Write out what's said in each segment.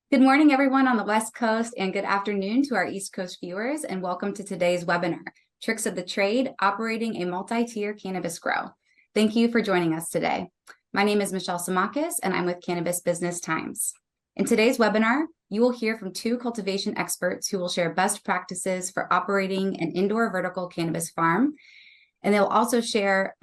Good morning, everyone on the West Coast, and good afternoon to our East Coast viewers, and welcome to today's webinar, Tricks of the Trade, Operating a Multi-Tier Cannabis Grow. Thank you for joining us today. My name is Michelle Samakis, and I'm with Cannabis Business Times. In today's webinar, you will hear from two cultivation experts who will share best practices for operating an indoor vertical cannabis farm, and they'll also share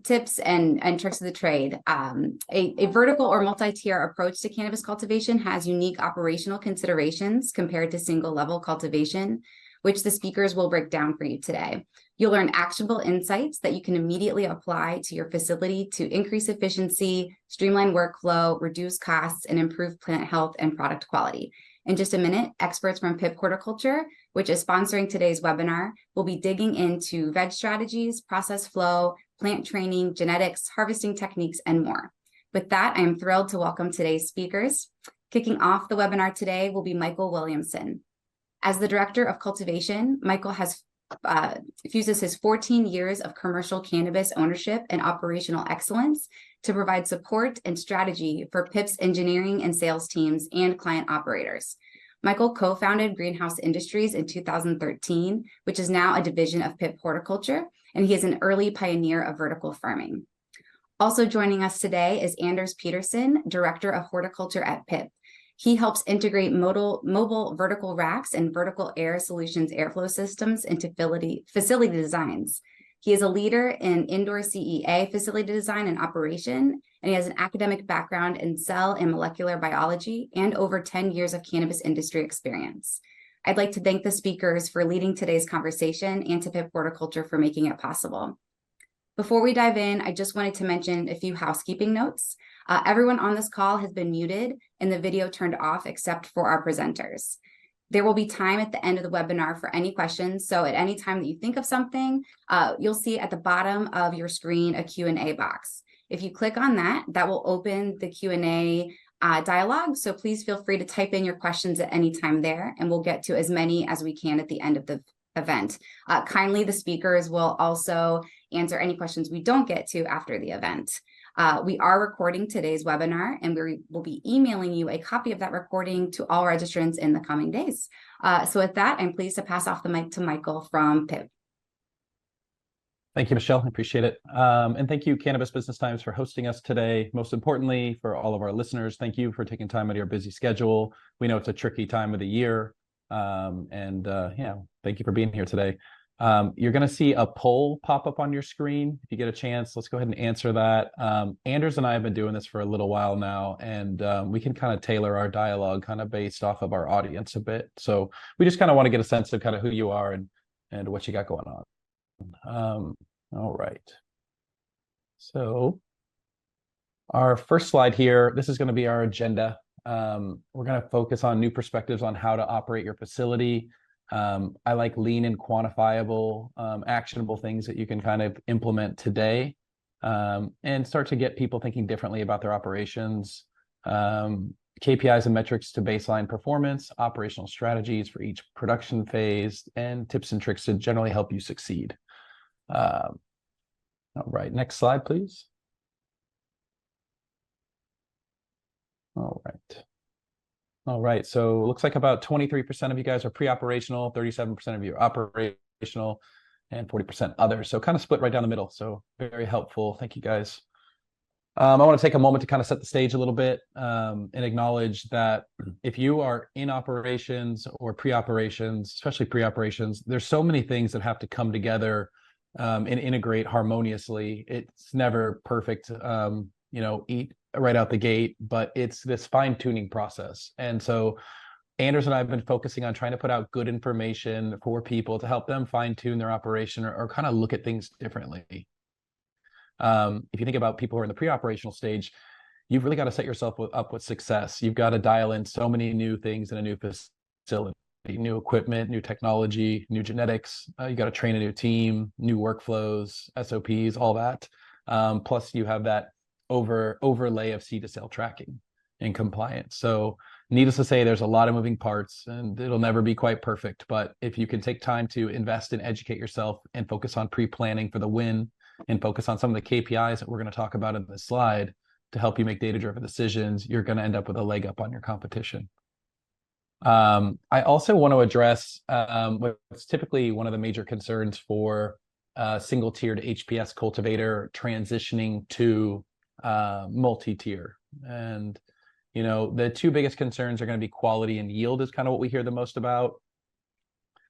tips and tricks of the trade. A vertical or multi-tier approach to cannabis cultivation has unique operational considerations compared to single-level cultivation, which the speakers will break down for you today. You'll learn actionable insights that you can immediately apply to your facility to increase efficiency, streamline workflow, reduce costs, and improve plant health and product quality. In just a minute, experts from Pipp Horticulture, which is sponsoring today's webinar, will be digging into veg strategies, process flow, plant training, genetics, harvesting techniques, and more. With that, I am thrilled to welcome today's speakers. Kicking off the webinar today will be Michael Williamson. As the Director of Cultivation, Michael fuses his 14 years of commercial cannabis ownership and operational excellence to provide support and strategy for Pipp's engineering and sales teams and client operators. Michael co-founded Greenhouse Industries in 2013, which is now a division of Pipp Horticulture, and he is an early pioneer of vertical farming. Also joining us today is Anders Peterson, Director of Horticulture at Pipp. He helps integrate mobile vertical racks and vertical air solutions airflow systems into facility designs. He is a leader in indoor CEA facility design and operation, and he has an academic background in cell and molecular biology and over 10 years of cannabis industry experience. I'd like to thank the speakers for leading today's conversation and to Pipp Horticulture for making it possible. Before we dive in, I just wanted to mention a few housekeeping notes. Everyone on this call has been muted and the video turned off except for our presenters. There will be time at the end of the webinar for any questions. So at any time that you think of something, you'll see at the bottom of your screen a Q&A box. If you click on that, that will open the Q&A dialogue. So please feel free to type in your questions at any time there, and we'll get to as many as we can at the end of the event. Kindly, the speakers will also answer any questions we don't get to after the event. We are recording today's webinar, and we will be emailing you a copy of that recording to all registrants in the coming days. So with that, I'm pleased to pass off the mic to Michael from Pipp. Thank you, Michelle. I appreciate it. And thank you, Cannabis Business Times, for hosting us today. Most importantly, for all of our listeners, thank you for taking time out of your busy schedule. We know it's a tricky time of the year. Yeah, thank you for being here today. You're going to see a poll pop up on your screen. If you get a chance, let's go ahead and answer that. Anders and I have been doing this for a little while now, and we can kind of tailor our dialogue kind of based off of our audience a bit. So we just kind of want to get a sense of kind of who you are and what you got going on. All right. So our first slide here, this is going to be our agenda. We're going to focus on new perspectives on how to operate your facility. I like lean and quantifiable, actionable things that you can kind of implement today, and start to get people thinking differently about their operations, KPIs and metrics to baseline performance, operational strategies for each production phase, and tips and tricks to generally help you succeed. All right, next slide, please. All right, so it looks like about 23% of you guys are pre-operational, 37% of you are operational, and 40% others. So kind of split right down the middle. So very helpful. Thank you, guys. I want to take a moment to kind of set the stage a little bit, and acknowledge that if you are in operations or pre-operations, especially pre-operations, there's so many things that have to come together and integrate harmoniously. It's never perfect, eat right out the gate, but it's this fine-tuning process. And so Anders and I have been focusing on trying to put out good information for people to help them fine-tune their operation or kind of look at things differently. If you think about people who are in the pre-operational stage, you've really got to set yourself up with success. You've got to dial in so many new things in a new facility, new equipment, new technology, new genetics. You got to train a new team, new workflows, SOPs, all that. Plus you have that overlay of seed to sale tracking and compliance. So needless to say, there's a lot of moving parts and it'll never be quite perfect. But if you can take time to invest and educate yourself and focus on pre-planning for the win and focus on some of the KPIs that we're going to talk about in this slide, to help you make data-driven decisions, you're going to end up with a leg up on your competition. I also want to address what's typically one of the major concerns for single-tiered HPS cultivator transitioning to multi-tier. And, the two biggest concerns are going to be quality and yield is kind of what we hear the most about.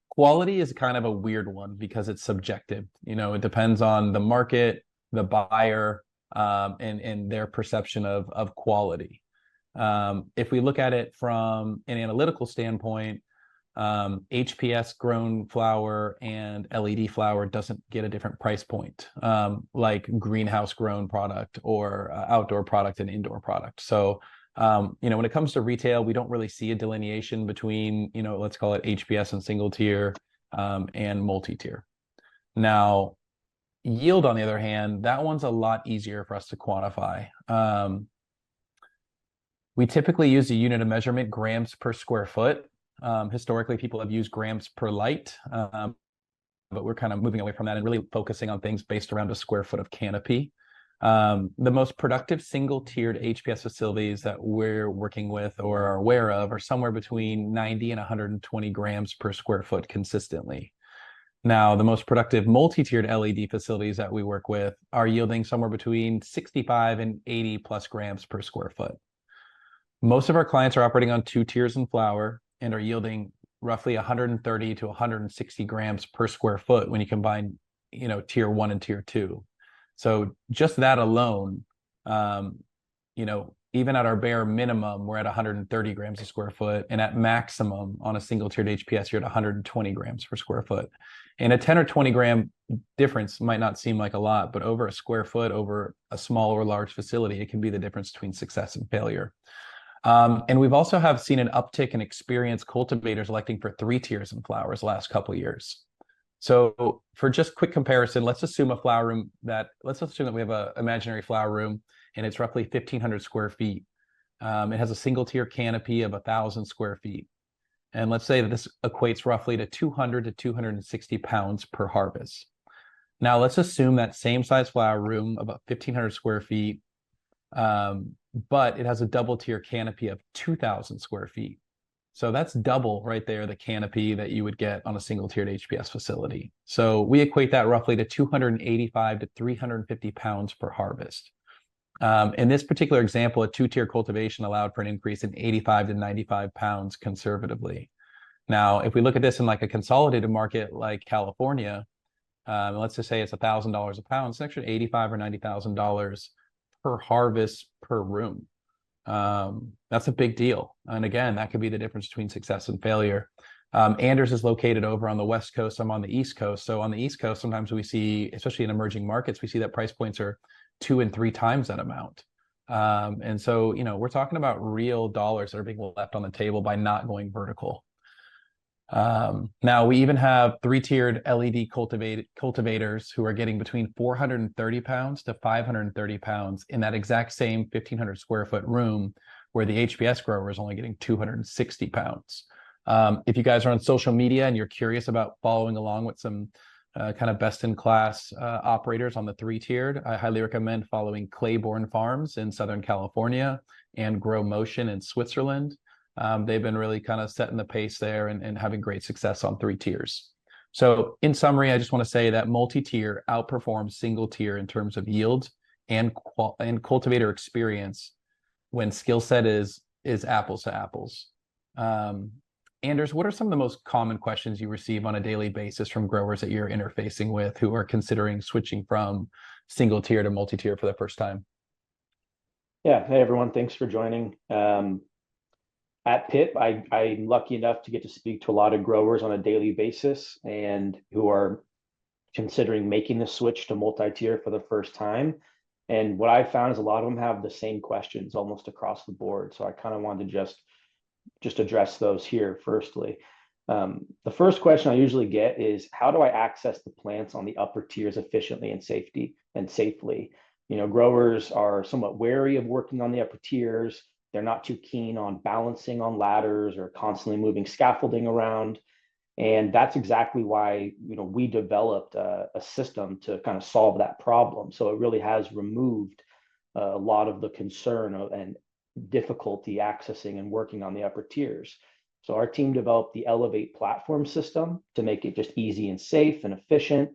Quality is kind of a weird one because it's subjective. It depends on the market, the buyer, and their perception of quality. If we look at it from an analytical standpoint, HPS grown flower and LED flower doesn't get a different price point, like greenhouse grown product or outdoor product and indoor product. So, when it comes to retail, we don't really see a delineation between, let's call it HPS and single tier, and multi-tier. Now, yield, on the other hand, that one's a lot easier for us to quantify. We typically use a unit of measurement, grams per square foot. Historically, people have used grams per light, but we're kind of moving away from that and really focusing on things based around a square foot of canopy. The most productive single-tiered HPS facilities that we're working with or are aware of are somewhere between 90 and 120 grams per square foot consistently. Now, the most productive multi-tiered LED facilities that we work with are yielding somewhere between 65 and 80 plus grams per square foot. Most of our clients are operating on 2 tiers in flower and are yielding roughly 130 to 160 grams per square foot when you combine, tier 1 and tier 2. So just that alone, even at our bare minimum, we're at 130 grams a square foot, and at maximum on a single tiered HPS, you're at 120 grams per square foot. And a 10 or 20 gram difference might not seem like a lot, but over a square foot, over a small or large facility, it can be the difference between success and failure. And we've also seen an uptick in experienced cultivators electing for 3 tiers in flowers the last couple of years. So for just quick comparison, let's assume that we have an imaginary flower room and it's roughly 1,500 square feet. It has a single tier canopy of 1,000 square feet. And let's say that this equates roughly to 200 to 260 pounds per harvest. Now let's assume that same size flower room, about 1,500 square feet, but it has a double tier canopy of 2,000 square feet. So that's double right there, the canopy that you would get on a single tiered HPS facility. So we equate that roughly to 285 to 350 pounds per harvest. In this particular example, a 2-tier cultivation allowed for an increase in 85 to 95 pounds conservatively. Now, if we look at this in like a consolidated market like California, let's just say it's $1,000 a pound, it's an extra $85,000 or $90,000 per harvest per room. That's a big deal. And again, that could be the difference between success and failure. Anders is located over on the West Coast. I'm on the East Coast. So on the East Coast, sometimes we see, especially in emerging markets, we see that price points are 2 and 3 times that amount. And so, we're talking about real dollars that are being left on the table by not going vertical. Now we even have 3-tiered LED cultivators who are getting between 430 pounds to 530 pounds in that exact same 1,500 square foot room where the HPS grower is only getting 260 pounds. If you guys are on social media and you're curious about following along with some kind of best in class operators on the 3-tiered, I highly recommend following Claiborne Farms in Southern California and Grow Motion in Switzerland. They've been really kind of setting the pace there and having great success on 3 tiers. So in summary, I just want to say that multi-tier outperforms single tier in terms of yield and cultivator experience when skill set is apples to apples. Anders, what are some of the most common questions you receive on a daily basis from growers that you're interfacing with who are considering switching from single tier to multi-tier for the first time? Yeah. Hey, everyone. Thanks for joining. At Pipp, I'm lucky enough to get to speak to a lot of growers on a daily basis and who are considering making the switch to multi-tier for the first time. And what I found is a lot of them have the same questions almost across the board. So I kind of wanted to just address those here firstly. The first question I usually get is, how do I access the plants on the upper tiers efficiently and safely? Growers are somewhat wary of working on the upper tiers. They're not too keen on balancing on ladders or constantly moving scaffolding around. And that's exactly why, we developed a system to kind of solve that problem. So it really has removed a lot of the concern and difficulty accessing and working on the upper tiers. So our team developed the Elevate platform system to make it just easy and safe and efficient.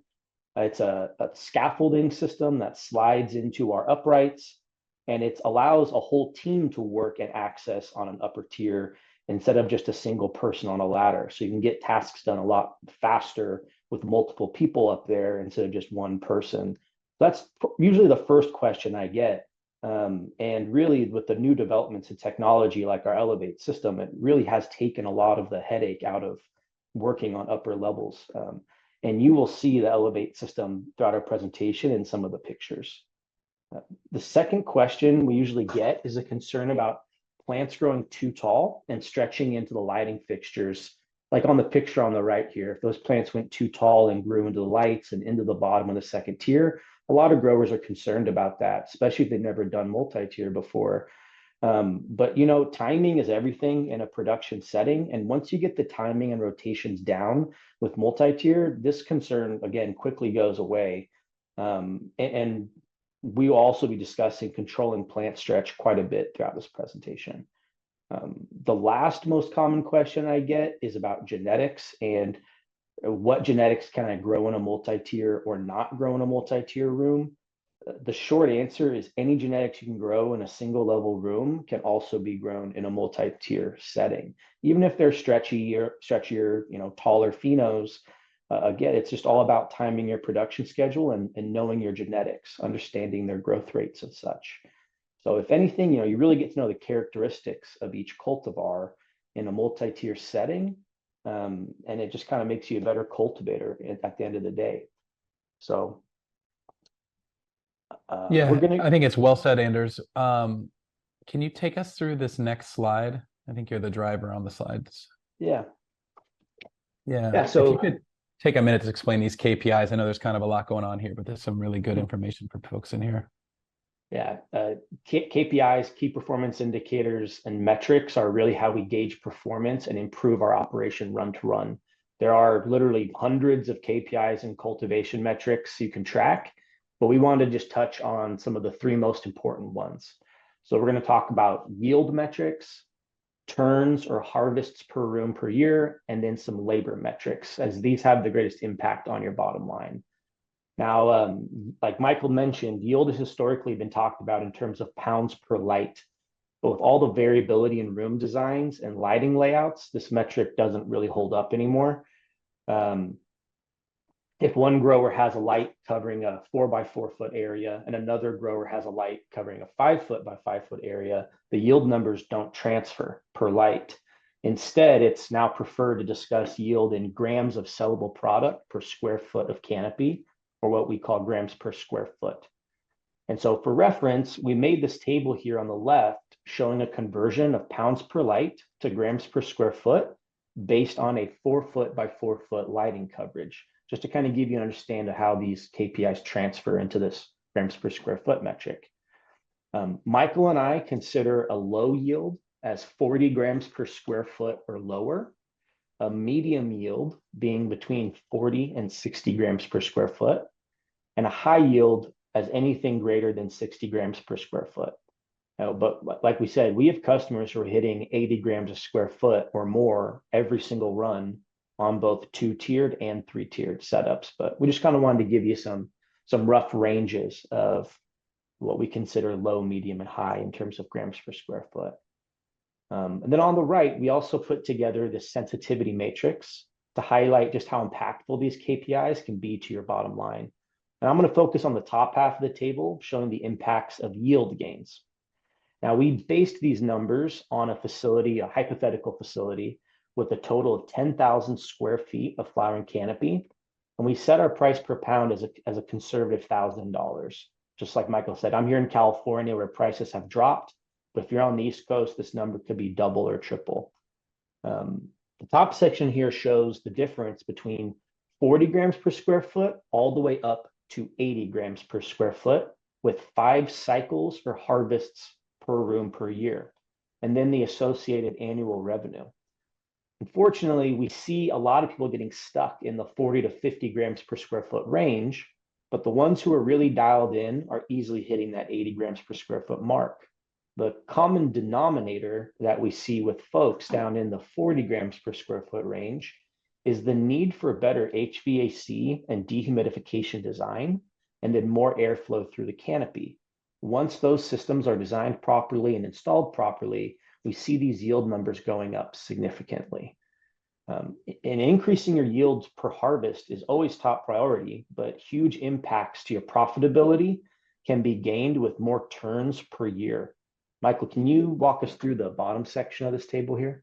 It's a scaffolding system that slides into our uprights, and it allows a whole team to work and access on an upper tier instead of just a single person on a ladder. So you can get tasks done a lot faster with multiple people up there instead of just one person. That's usually the first question I get. And really, with the new developments in technology like our Elevate system, it really has taken a lot of the headache out of working on upper levels. And you will see the Elevate system throughout our presentation in some of the pictures. The second question we usually get is a concern about plants growing too tall and stretching into the lighting fixtures. Like on the picture on the right here, if those plants went too tall and grew into the lights and into the bottom of the second tier, a lot of growers are concerned about that, especially if they've never done multi-tier before. But timing is everything in a production setting. And once you get the timing and rotations down with multi-tier, this concern, again, quickly goes away. And we will also be discussing controlling plant stretch quite a bit throughout this presentation. The last most common question I get is about genetics and what genetics can I grow in a multi-tier or not grow in a multi-tier room. The short answer is any genetics you can grow in a single level room can also be grown in a multi-tier setting. Even if they're stretchier, taller phenos, again, it's just all about timing your production schedule and knowing your genetics, understanding their growth rates and such. So if anything, you really get to know the characteristics of each cultivar in a multi-tier setting, and it just kind of makes you a better cultivator at the end of the day. So yeah, I think it's well said, Anders. Can you take us through this next slide? I think you're the driver on the slides. Yeah. So if you could take a minute to explain these KPIs. I know there's kind of a lot going on here, but there's some really good information for folks in here. Yeah, KPIs, key performance indicators, and metrics are really how we gauge performance and improve our operation run to run. There are literally hundreds of KPIs and cultivation metrics you can track, but we wanted to just touch on some of the three most important ones. So we're going to talk about yield metrics, turns or harvests per room per year, and then some labor metrics, as these have the greatest impact on your bottom line. Now, like Michael mentioned, yield has historically been talked about in terms of pounds per light. But with all the variability in room designs and lighting layouts, this metric doesn't really hold up anymore. If one grower has a light covering a 4 by 4 foot area and another grower has a light covering a 5 foot by 5 foot area, the yield numbers don't transfer per light. Instead, it's now preferred to discuss yield in grams of sellable product per square foot of canopy, or what we call grams per square foot. And so for reference, we made this table here on the left showing a conversion of pounds per light to grams per square foot based on a 4 foot by 4 foot lighting coverage, just to kind of give you an understanding of how these KPIs transfer into this grams per square foot metric. Michael and I consider a low yield as 40 grams per square foot or lower, a medium yield being between 40 and 60 grams per square foot, and a high yield as anything greater than 60 grams per square foot. But like we said, we have customers who are hitting 80 grams a square foot or more every single run on both 2-tiered and 3-tiered setups. But we just kind of wanted to give you some rough ranges of what we consider low, medium, and high in terms of grams per square foot. And then on the right, we also put together this sensitivity matrix to highlight just how impactful these KPIs can be to your bottom line. And I'm going to focus on the top half of the table, showing the impacts of yield gains. Now, we based these numbers on a facility, a hypothetical facility, with a total of 10,000 square feet of flowering canopy. And we set our price per pound as a conservative $1,000. Just like Michael said, I'm here in California where prices have dropped. But if you're on the East Coast, this number could be double or triple. The top section here shows the difference between 40 grams per square foot all the way up to 80 grams per square foot with 5 cycles for harvests per room per year, and then the associated annual revenue. Unfortunately, we see a lot of people getting stuck in the 40 to 50 grams per square foot range, But the ones who are really dialed in are easily hitting that 80 grams per square foot mark. The common denominator that we see with folks down in the 40 grams per square foot range is the need for better HVAC and dehumidification design, and then more airflow through the canopy. Once those systems are designed properly and installed properly, we see these yield numbers going up significantly. And increasing your yields per harvest is always top priority, but huge impacts to your profitability can be gained with more turns per year. Michael, can you walk us through the bottom section of this table here?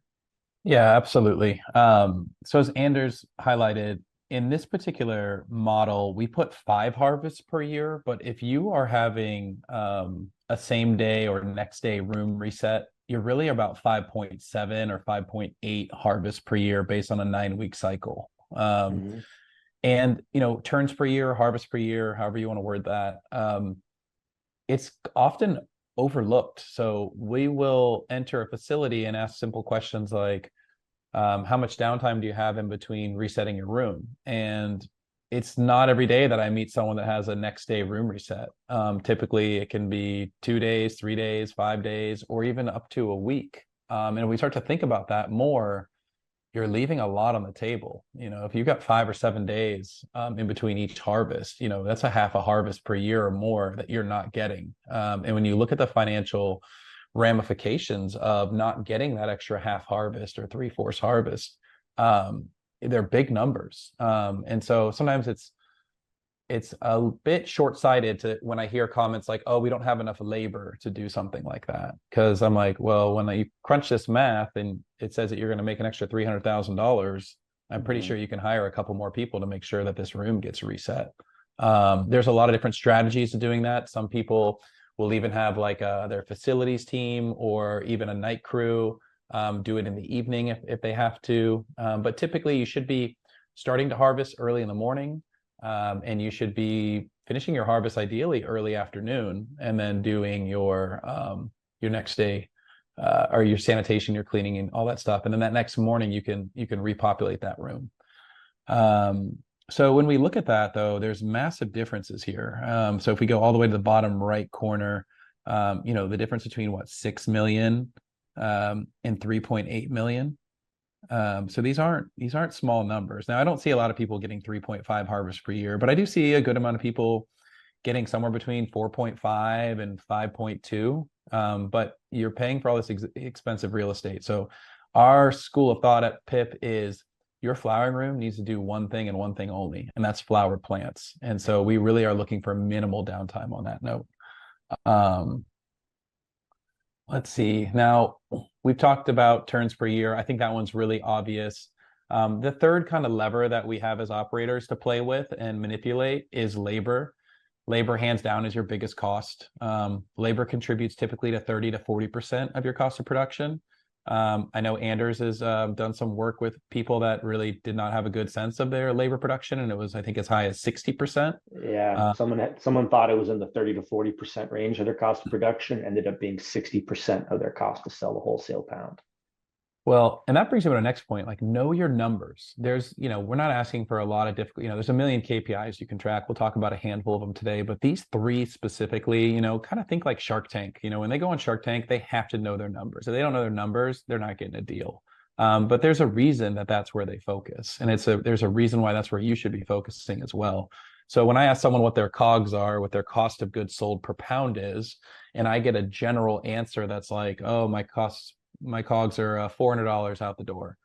Yeah, absolutely. So as Anders highlighted, in this particular model, we put 5 harvests per year, but if you are having a same day or next day room reset, you're really about 5.7 or 5.8 harvests per year based on a 9-week cycle. And, you know, turns per year, harvest per year, however you want to word that, it's often overlooked. So we will enter a facility and ask simple questions like, how much downtime do you have in between resetting your room? And it's not every day that I meet someone that has a next day room reset. Typically it can be 2 days, 3 days, 5 days, or even up to a week. And we start to think about that more, you're leaving a lot on the table. You know, if you've got 5 or 7 days in between each harvest, you know, that's a half a harvest per year or more that you're not getting. And when you look at the financial ramifications of not getting that extra half harvest or 3/4 harvest, they're big numbers. And so sometimes it's a bit short-sighted to when I hear comments like, oh, we don't have enough labor to do something like that. Because I'm like, well, when you crunch this math and it says that you're going to make an extra $300,000, I'm pretty sure you can hire a couple more people to make sure that this room gets reset. There's a lot of different strategies to doing that. Some people will even have like their facilities team or even a night crew do it in the evening if they have to. But typically you should be starting to harvest early in the morning. And you should be finishing your harvest ideally early afternoon, and then doing your next day or your sanitation, your cleaning, and all that stuff. And then that next morning you can repopulate that room. So when we look at that, though, there's massive differences here. So if we go all the way to the bottom right corner, you know, the difference between what 6 million and 3.8 million. So these aren't small numbers. Now, I don't see a lot of people getting 3.5 harvests per year, but I do see a good amount of people getting somewhere between 4.5 and 5.2. But you're paying for all this expensive real estate. So our school of thought at Pipp is your flowering room needs to do one thing and one thing only, and that's flower plants. And so we really are looking for minimal downtime on that note. Let's see. Now, we've talked about turns per year. I think that one's really obvious. The third kind of lever that we have as operators to play with and manipulate is labor. Labor, hands down, is your biggest cost. Labor contributes typically to 30 to 40% of your cost of production. I know Anders has done some work with people that really did not have a good sense of their labor production, and it was, I think, as high as 60%. Yeah, someone thought it was in the 30 to 40% range of their cost of production, ended up being 60% of their cost to sell a wholesale pound. Well, and that brings me to the next point, like know your numbers. There's, you know, we're not asking for a lot of difficult, you know, there's a million KPIs you can track. We'll talk about a handful of them today, but these 3 specifically, you know, kind of think like Shark Tank. You know, when they go on Shark Tank, they have to know their numbers. If they don't know their numbers, they're not getting a deal. But there's a reason that that's where they focus. And there's a reason why that's where you should be focusing as well. So when I ask someone what their COGS are, what their cost of goods sold per pound is, and I get a general answer that's like, oh, my COGS are $400 out the door,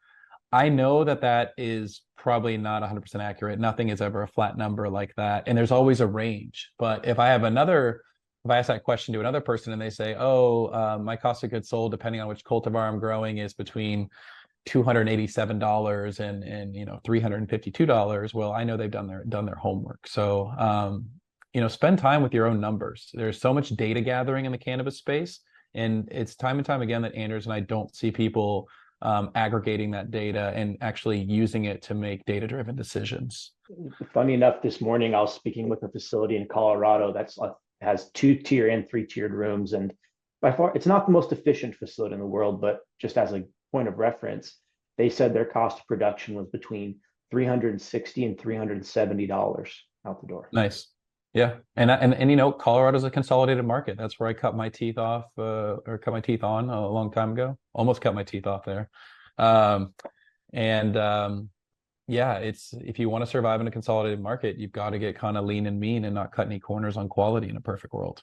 I know that is probably not 100% accurate. Nothing is ever a flat number like that. And there's always a range. But if I ask that question to another person and they say, oh, my cost of goods sold, depending on which cultivar I'm growing, is between $287 and you know, $352, well, I know they've done their homework. So you know, spend time with your own numbers. There's so much data gathering in the cannabis space, and it's time and time again that Anders and I don't see people aggregating that data and actually using it to make data-driven decisions. Funny enough, this morning I was speaking with a facility in Colorado that's has 2-tier and 3-tiered rooms, and by far it's not the most efficient facility in the world, but just as a point of reference, they said their cost of production was between $360 and $370 out the door. Nice. Yeah. And you know, Colorado's a consolidated market. That's where I cut my teeth off, or cut my teeth on a long time ago. Almost cut my teeth off there. Um, and yeah, it's, if you want to survive in a consolidated market, you've got to get kind of lean and mean and not cut any corners on quality in a perfect world.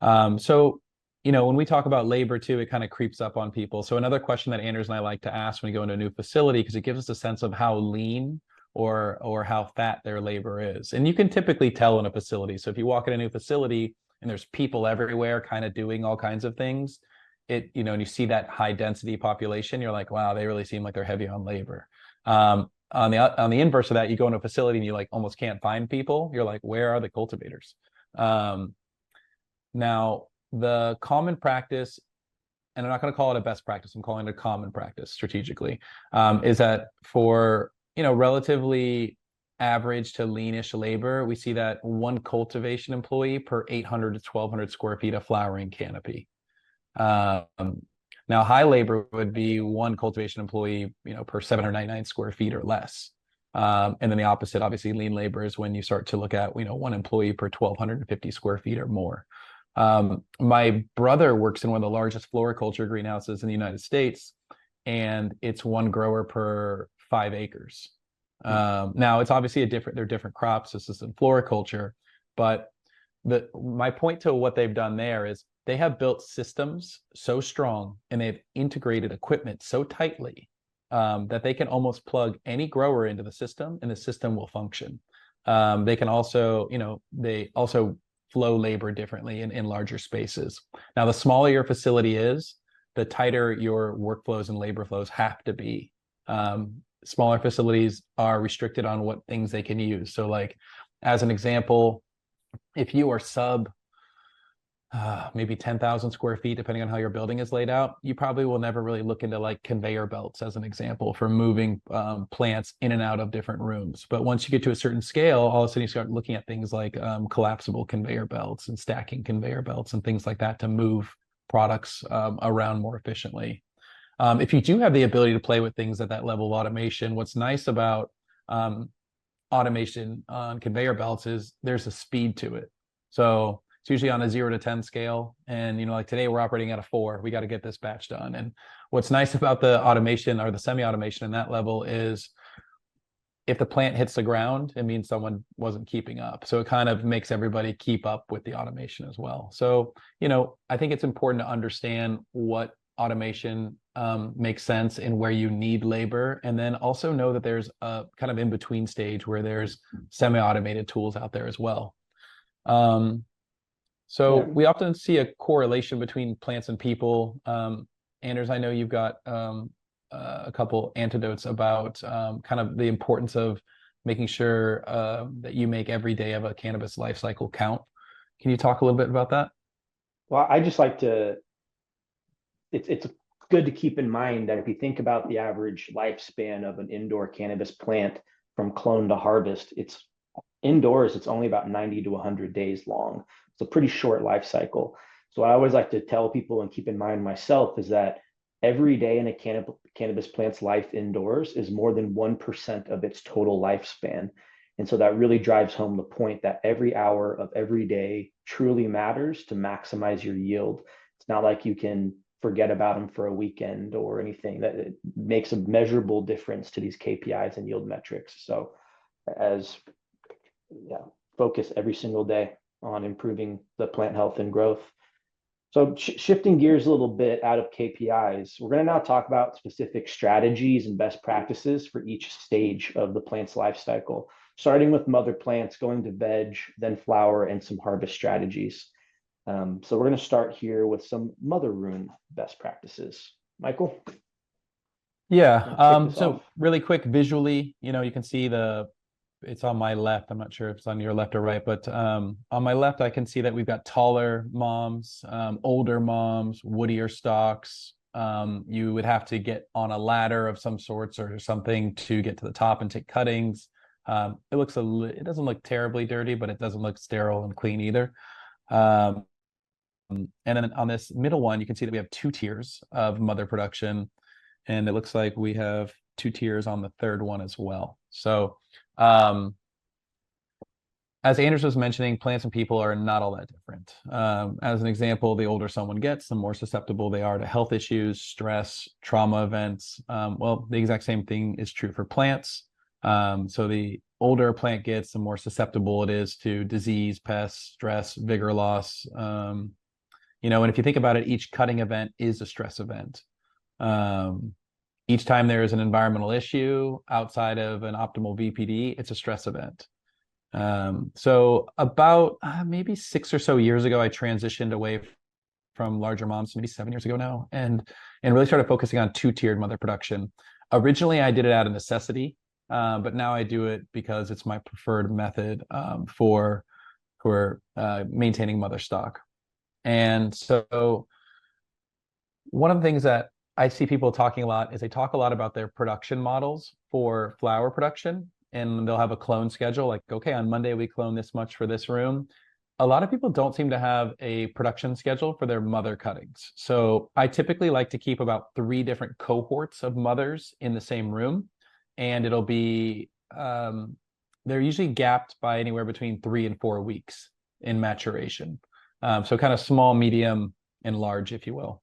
So, you know, when we talk about labor too, it kind of creeps up on people. So another question that Anders and I like to ask when we go into a new facility, because it gives us a sense of how lean or how fat their labor is. And you can typically tell in a facility. So if you walk in a new facility and there's people everywhere kind of doing all kinds of things, you know, and you see that high density population, you're like, wow, they really seem like they're heavy on labor. On the inverse of that, you go into a facility and you like almost can't find people. You're like, where are the cultivators? Now, the common practice, and I'm not going to call it a best practice, I'm calling it a common practice strategically, is that for, you know, relatively average to leanish labor, we see that one cultivation employee per 800 to 1200 square feet of flowering canopy. Now, high labor would be one cultivation employee, you know, per 799 square feet or less. And then the opposite, obviously, lean labor is when you start to look at, you know, one employee per 1250 square feet or more. My brother works in one of the largest floriculture greenhouses in the United States, and it's one grower per 5 acres. Now, it's obviously they're different crops. This is in floriculture, but my point to what they've done there is they have built systems so strong and they've integrated equipment so tightly that they can almost plug any grower into the system and the system will function. They can also, you know, they also flow labor differently in larger spaces. Now, the smaller your facility is, the tighter your workflows and labor flows have to be. Smaller facilities are restricted on what things they can use. So like, as an example, if you are sub maybe 10,000 square feet, depending on how your building is laid out, you probably will never really look into like conveyor belts as an example for moving plants in and out of different rooms. But once you get to a certain scale, all of a sudden you start looking at things like collapsible conveyor belts and stacking conveyor belts and things like that to move products around more efficiently. If you do have the ability to play with things at that level of automation, what's nice about automation on conveyor belts is there's a speed to it. So it's usually on a 0 to 10 scale. And, you know, like today we're operating at a 4. We got to get this batch done. And what's nice about the automation or the semi-automation in that level is if the plant hits the ground, it means someone wasn't keeping up. So it kind of makes everybody keep up with the automation as well. So, you know, I think it's important to understand what automation makes sense and where you need labor. And then also know that there's a kind of in-between stage where there's semi-automated tools out there as well. So we often see a correlation between plants and people. Anders, I know you've got a couple anecdotes about kind of the importance of making sure that you make every day of a cannabis life cycle count. Can you talk a little bit about that? Well, I just like to, it's good to keep in mind that if you think about the average lifespan of an indoor cannabis plant from clone to harvest, it's indoors, it's only about 90 to 100 days long. It's a pretty short life cycle. So I always like to tell people and keep in mind myself is that every day in a cannabis plant's life indoors is more than 1% of its total lifespan. And so that really drives home the point that every hour of every day truly matters to maximize your yield. It's not like you can forget about them for a weekend or anything. That it makes a measurable difference to these KPIs and yield metrics. So focus every single day on improving the plant health and growth. So shifting gears a little bit out of KPIs, we're going to now talk about specific strategies and best practices for each stage of the plant's life cycle, starting with mother plants, going to veg, then flower, and some harvest strategies. So we're going to start here with some mother rune best practices. Michael? Yeah, so really quick visually, you know, you can see it's on my left. I'm not sure if it's on your left or right, but on my left, I can see that we've got taller moms, older moms, woodier stalks. You would have to get on a ladder of some sorts or something to get to the top and take cuttings. It doesn't look terribly dirty, but it doesn't look sterile and clean either. And then on this middle one, you can see that we have 2 tiers of mother production, and it looks like we have 2 tiers on the third one as well. So as Anders was mentioning, plants and people are not all that different. As an example, the older someone gets, the more susceptible they are to health issues, stress, trauma events. Well, the exact same thing is true for plants. So the older a plant gets, the more susceptible it is to disease, pests, stress, vigor loss. And if you think about it, each cutting event is a stress event. Each time there is an environmental issue outside of an optimal VPD, it's a stress event. So about maybe 6 or so years ago, I transitioned away from larger moms, maybe 7 years ago now, and really started focusing on two-tiered mother production. Originally, I did it out of necessity, but now I do it because it's my preferred method for maintaining mother stock. And so one of the things that I see people talking a lot is they talk a lot about their production models for flower production, and they'll have a clone schedule like, okay, on Monday we clone this much for this room. A lot of people don't seem to have a production schedule for their mother cuttings. So I typically like to keep about 3 different cohorts of mothers in the same room, and it'll be they're usually gapped by anywhere between 3 and 4 weeks in maturation. So kind of small, medium, and large, if you will.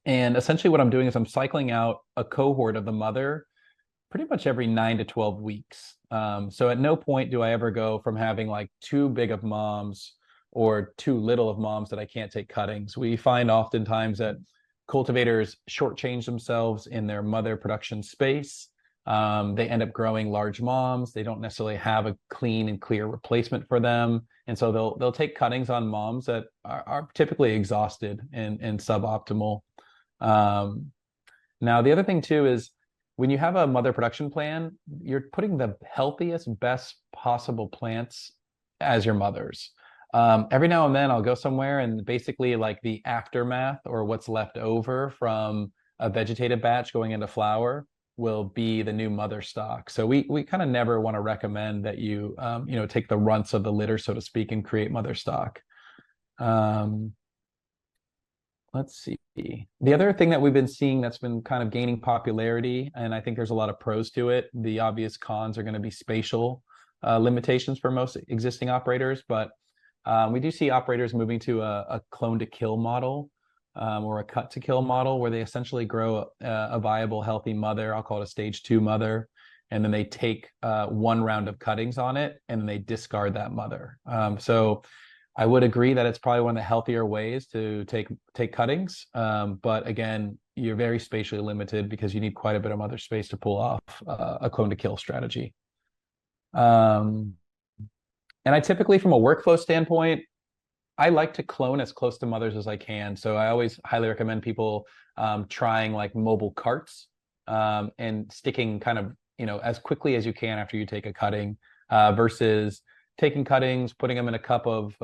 And essentially what I'm doing is I'm cycling out a cohort of the mother pretty much every 9 to 12 weeks. So at no point do I ever go from having like too big of moms or too little of moms that I can't take cuttings. We find oftentimes that cultivators shortchange themselves in their mother production space. They end up growing large moms. They don't necessarily have a clean and clear replacement for them. And so they'll take cuttings on moms that are typically exhausted and suboptimal. Now, the other thing too is when you have a mother production plan, you're putting the healthiest, best possible plants as your mothers. Every now and then I'll go somewhere and basically like the aftermath or what's left over from a vegetative batch going into flower will be the new mother stock. So we kind of never want to recommend that you take the runts of the litter, so to speak, and create mother stock. Let's see. The other thing that we've been seeing that's been kind of gaining popularity, and I think there's a lot of pros to it. The obvious cons are going to be spatial limitations for most existing operators, but we do see operators moving to a clone to kill model or a cut to kill model where they essentially grow a viable, healthy mother. I'll call it a stage 2 mother. And then they take 1 round of cuttings on it and then they discard that mother. So I would agree that it's probably one of the healthier ways to take cuttings. But again, you're very spatially limited because you need quite a bit of mother space to pull off a clone to kill strategy. And I typically, from a workflow standpoint, I like to clone as close to mothers as I can. So I always highly recommend people trying like mobile carts and sticking kind of, as quickly as you can after you take a cutting versus taking cuttings, putting them in a cup of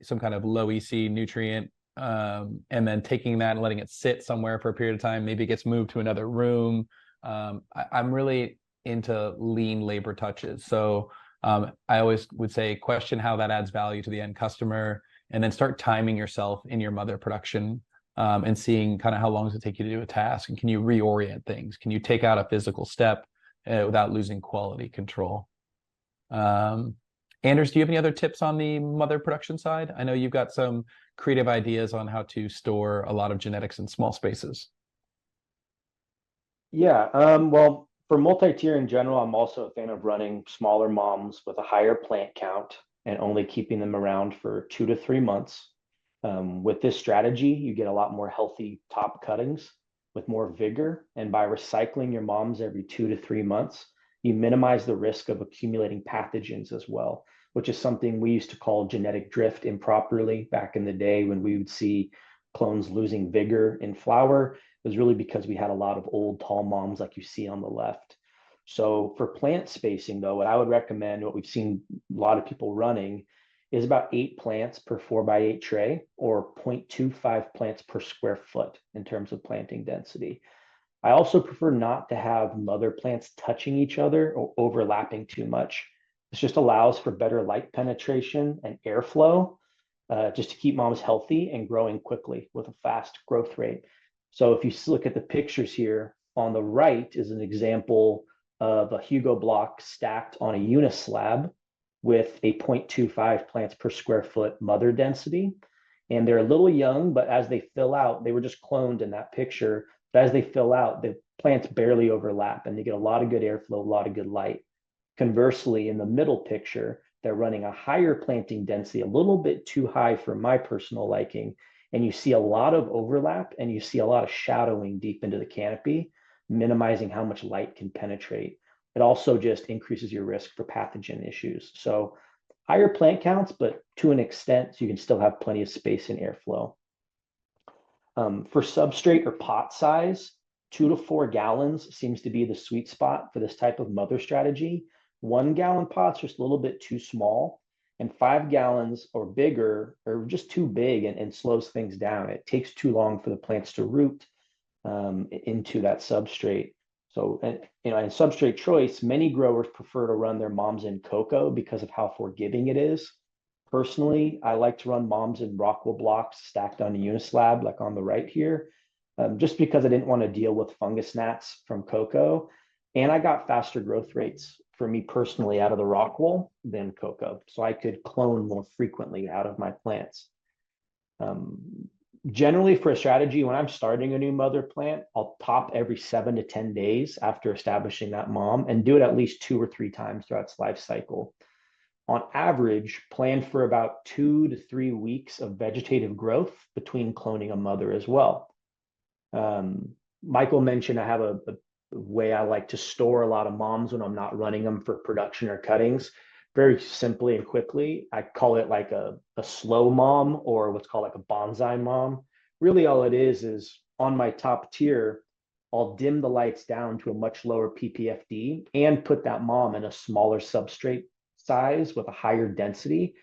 some kind of low EC nutrient, and then taking that and letting it sit somewhere for a period of time. Maybe it gets moved to another room. I'm really into lean labor touches. So I always would say question how that adds value to the end customer, and then start timing yourself in your mother production and seeing kind of how long does it take you to do a task, and can you reorient things? Can you take out a physical step without losing quality control? Anders, do you have any other tips on the mother production side? I know you've got some creative ideas on how to store a lot of genetics in small spaces. Yeah, well, for multi-tier in general, I'm also a fan of running smaller moms with a higher plant count and only keeping them around for 2 to 3 months. With this strategy, you get a lot more healthy top cuttings with more vigor. And by recycling your moms every 2 to 3 months, you minimize the risk of accumulating pathogens as well, which is something we used to call genetic drift improperly back in the day when we would see clones losing vigor in flower. It was really because we had a lot of old tall moms like you see on the left. So for plant spacing though, what I would recommend, what we've seen a lot of people running, is about 8 plants per 4x8 tray or 0.25 plants per square foot in terms of planting density. I also prefer not to have mother plants touching each other or overlapping too much. This just allows for better light penetration and airflow, just to keep moms healthy and growing quickly with a fast growth rate. So if you look at the pictures here, on the right is an example of a Hugo block stacked on a unislab. with a 0.25 plants per square foot mother density. And they're a little young, but as they fill out, they were just cloned in that picture. But as they fill out, the plants barely overlap and they get a lot of good airflow, a lot of good light. Conversely, in the middle picture, they're running a higher planting density, a little bit too high for my personal liking. And you see a lot of overlap and you see a lot of shadowing deep into the canopy, minimizing how much light can penetrate. It also just increases your risk for pathogen issues. So higher plant counts, but to an extent, so you can still have plenty of space and airflow. For substrate or pot size, 2 to 4 gallons seems to be the sweet spot for this type of mother strategy. 1 gallon pots are just a little bit too small, and 5 gallons or bigger are just too big and slows things down. It takes too long for the plants to root into that substrate. So, in substrate choice, many growers prefer to run their moms in cocoa because of how forgiving it is. Personally, I like to run moms in Rockwool blocks stacked on a unislab, like on the right here, just because I didn't want to deal with fungus gnats from cocoa. And I got faster growth rates for me personally out of the Rockwool than cocoa. So I could clone more frequently out of my plants. Generally, for a strategy, when I'm starting a new mother plant, I'll top every 7 to 10 days after establishing that mom and do it at least 2 or 3 times throughout its life cycle. On average, plan for about 2 to 3 weeks of vegetative growth between cloning a mother as well. Michael mentioned I have a way I like to store a lot of moms when I'm not running them for production or cuttings. Very simply and quickly, I call it like a slow mom, or what's called like a bonsai mom. Really all it is on my top tier, I'll dim the lights down to a much lower PPFD and put that mom in a smaller substrate size with a higher density,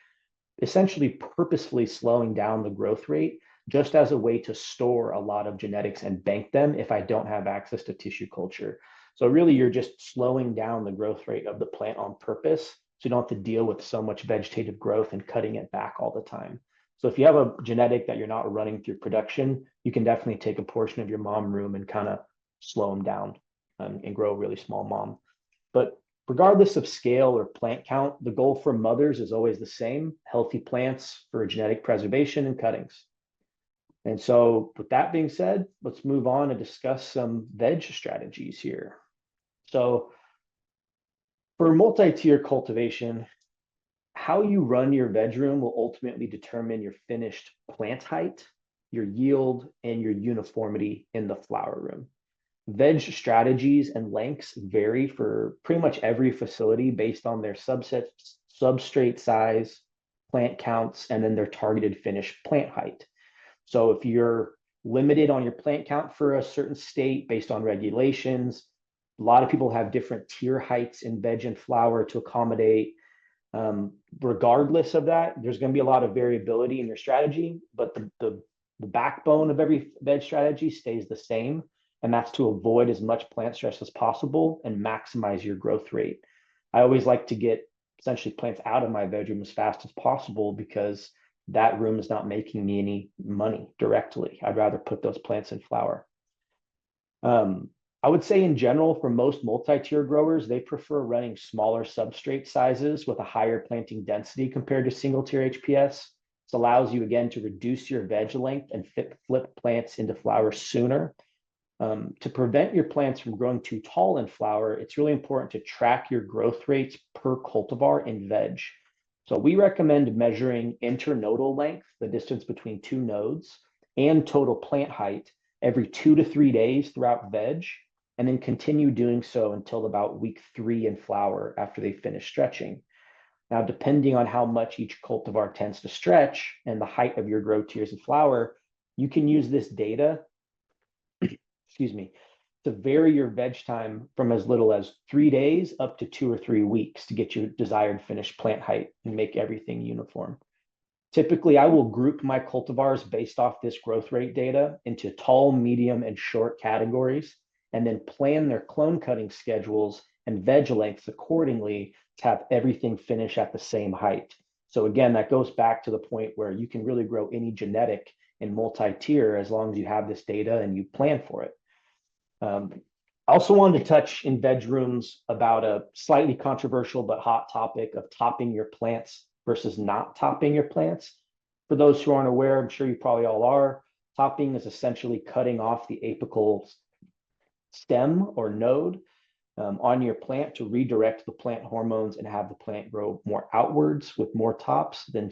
essentially purposefully slowing down the growth rate just as a way to store a lot of genetics and bank them if I don't have access to tissue culture. So really you're just slowing down the growth rate of the plant on purpose, so you don't have to deal with so much vegetative growth and cutting it back all the time. So if you have a genetic that you're not running through production, you can definitely take a portion of your mom room and kind of slow them down and grow a really small mom. But regardless of scale or plant count, the goal for mothers is always the same: healthy plants for genetic preservation and cuttings. And so with that being said, let's move on and discuss some veg strategies here. So for multi-tier cultivation, how you run your veg room will ultimately determine your finished plant height, your yield, and your uniformity in the flower room. Veg strategies and lengths vary for pretty much every facility based on their substrate size, plant counts, and then their targeted finished plant height. So if you're limited on your plant count for a certain state based on regulations, a lot of people have different tier heights in veg and flower to accommodate. Regardless of that, there's going to be a lot of variability in your strategy, but the backbone of every veg strategy stays the same. And that's to avoid as much plant stress as possible and maximize your growth rate. I always like to get essentially plants out of my veg room as fast as possible because that room is not making me any money directly. I'd rather put those plants in flower. I would say in general, for most multi-tier growers, they prefer running smaller substrate sizes with a higher planting density compared to single tier HPS. This allows you again to reduce your veg length and flip plants into flower sooner. To prevent your plants from growing too tall in flower, it's really important to track your growth rates per cultivar in veg. So we recommend measuring internodal length, the distance between 2 nodes, and total plant height every 2 to 3 days throughout veg, and then continue doing so until about week 3 in flower after they finish stretching. Now, depending on how much each cultivar tends to stretch and the height of your grow tiers in flower, you can use this data to vary your veg time from as little as 3 days up to 2 or 3 weeks to get your desired finished plant height and make everything uniform. Typically, I will group my cultivars based off this growth rate data into tall, medium, and short categories, and then plan their clone cutting schedules and veg lengths accordingly to have everything finish at the same height. So again, that goes back to the point where you can really grow any genetic in multi-tier as long as you have this data and you plan for it. I also wanted to touch in veg rooms about a slightly controversial but hot topic of topping your plants versus not topping your plants. For those who aren't aware, I'm sure you probably all are, topping is essentially cutting off the apical stem or node on your plant to redirect the plant hormones and have the plant grow more outwards with more tops than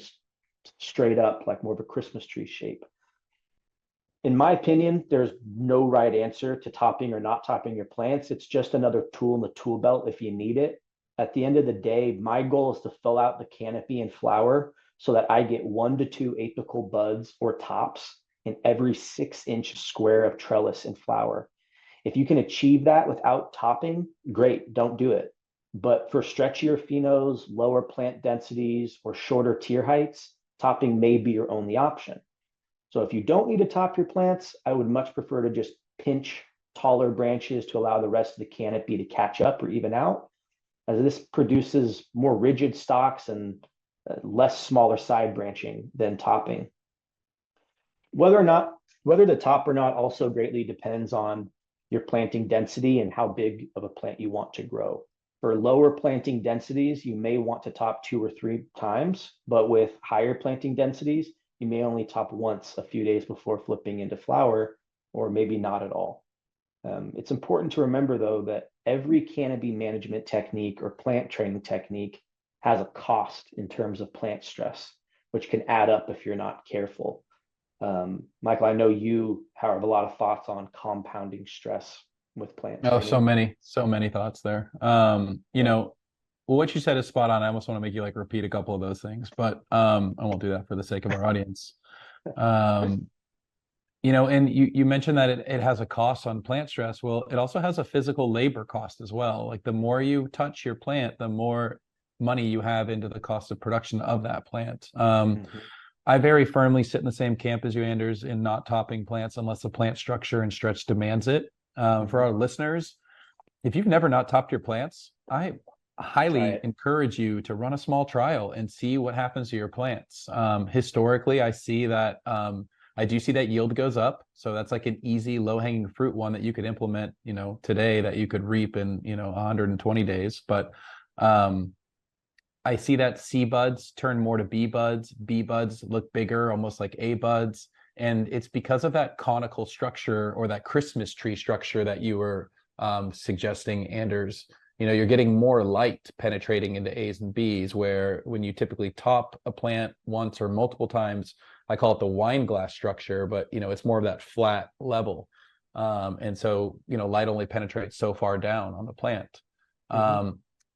straight up, like more of a Christmas tree shape. In my opinion, there's no right answer to topping or not topping your plants. It's just another tool in the tool belt if you need it. At the end of the day, my goal is to fill out the canopy and flower so that I get 1 to 2 apical buds or tops in every 6-inch square of trellis and flower. If you can achieve that without topping, great, don't do it. But for stretchier phenos, lower plant densities, or shorter tier heights, topping may be your only option. So if you don't need to top your plants, I would much prefer to just pinch taller branches to allow the rest of the canopy to catch up or even out, as this produces more rigid stalks and less smaller side branching than topping. Whether to top or not also greatly depends on your planting density and how big of a plant you want to grow. For lower planting densities, you may want to top 2 or 3 times, but with higher planting densities, you may only top once a few days before flipping into flower, or maybe not at all. It's important to remember, though, that every canopy management technique or plant training technique has a cost in terms of plant stress, which can add up if you're not careful. Michael, I know you have a lot of thoughts on compounding stress with plant Oh, training. so many thoughts there. You know, well, what you said is spot on. I almost want to make you like repeat a couple of those things, but I won't do that for the sake of our audience. You know, and you mentioned that it has a cost on plant stress. Well, it also has a physical labor cost as well. Like the more you touch your plant, the more money you have into the cost of production of that plant. I very firmly sit in the same camp as you, Anders, in not topping plants unless the plant structure and stretch demands it. For our listeners, if you've never not topped your plants, I highly encourage you to run a small trial and see what happens to your plants. Historically, I see that I do see that yield goes up. So that's like an easy low-hanging fruit one that you could implement, you know, today that you could reap in, you know, 120 days. But I see that C buds turn more to B buds. B buds look bigger, almost like A buds. And it's because of that conical structure or that Christmas tree structure that you were suggesting, Anders. You know, you're getting more light penetrating into A's and B's, where when you typically top a plant once or multiple times, I call it the wine glass structure, but, you know, it's more of that flat level. And so, you know, light only penetrates so far down on the plant.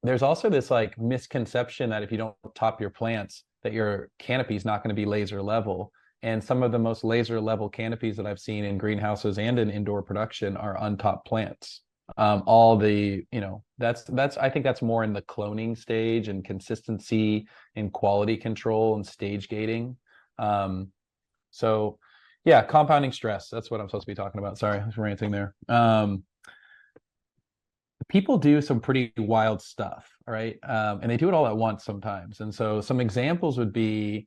There's also this like misconception that if you don't top your plants, that your canopy is not going to be laser level. And some of the most laser level canopies that I've seen in greenhouses and in indoor production are untopped plants. All the, you know, that's I think that's more in the cloning stage and consistency and quality control and stage gating. So yeah, compounding stress, that's what I'm supposed to be talking about. Sorry, I was ranting there. People do some pretty wild stuff, right? And they do it all at once sometimes. And so some examples would be,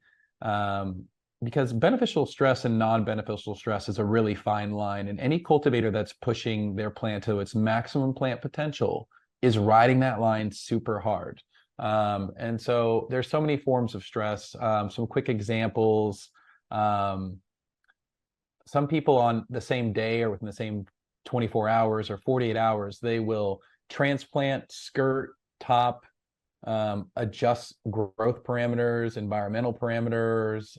because beneficial stress and non-beneficial stress is a really fine line, and any cultivator that's pushing their plant to its maximum plant potential is riding that line super hard. And so there's so many forms of stress. Some quick examples. Some people on the same day or within the same 24 hours or 48 hours, they will transplant, skirt, top, adjust growth parameters, environmental parameters.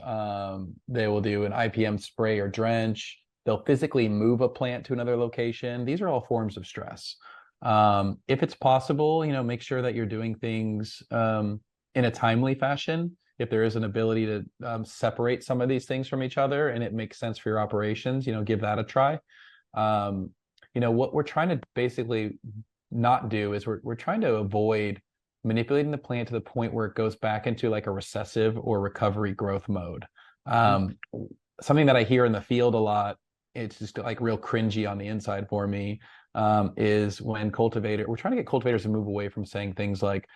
They will do an IPM spray or drench. They'll physically move a plant to another location. These are all forms of stress. If it's possible, you know, make sure that you're doing things in a timely fashion. If there is an ability to separate some of these things from each other and it makes sense for your operations, you know, give that a try. You know, what we're trying to basically not do is we're trying to avoid manipulating the plant to the point where it goes back into like a recessive or recovery growth mode. Something that I hear in the field a lot, it's just like real cringy on the inside for me, is when we're trying to get cultivators to move away from saying things like,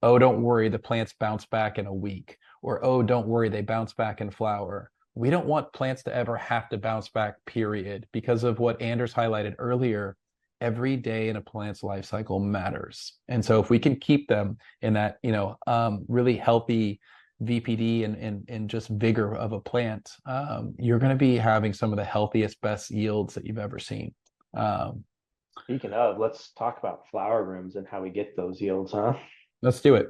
oh, don't worry, the plants bounce back in a week, or oh, don't worry, they bounce back in flower. We don't want plants to ever have to bounce back, period, because of what Anders highlighted earlier. every day in a plant's life cycle matters. And so if we can keep them in that, really healthy VPD and just vigor of a plant, you're going to be having some of the healthiest, best yields that you've ever seen. Speaking of, let's talk about flower rooms and how we get those yields, huh? Let's do it.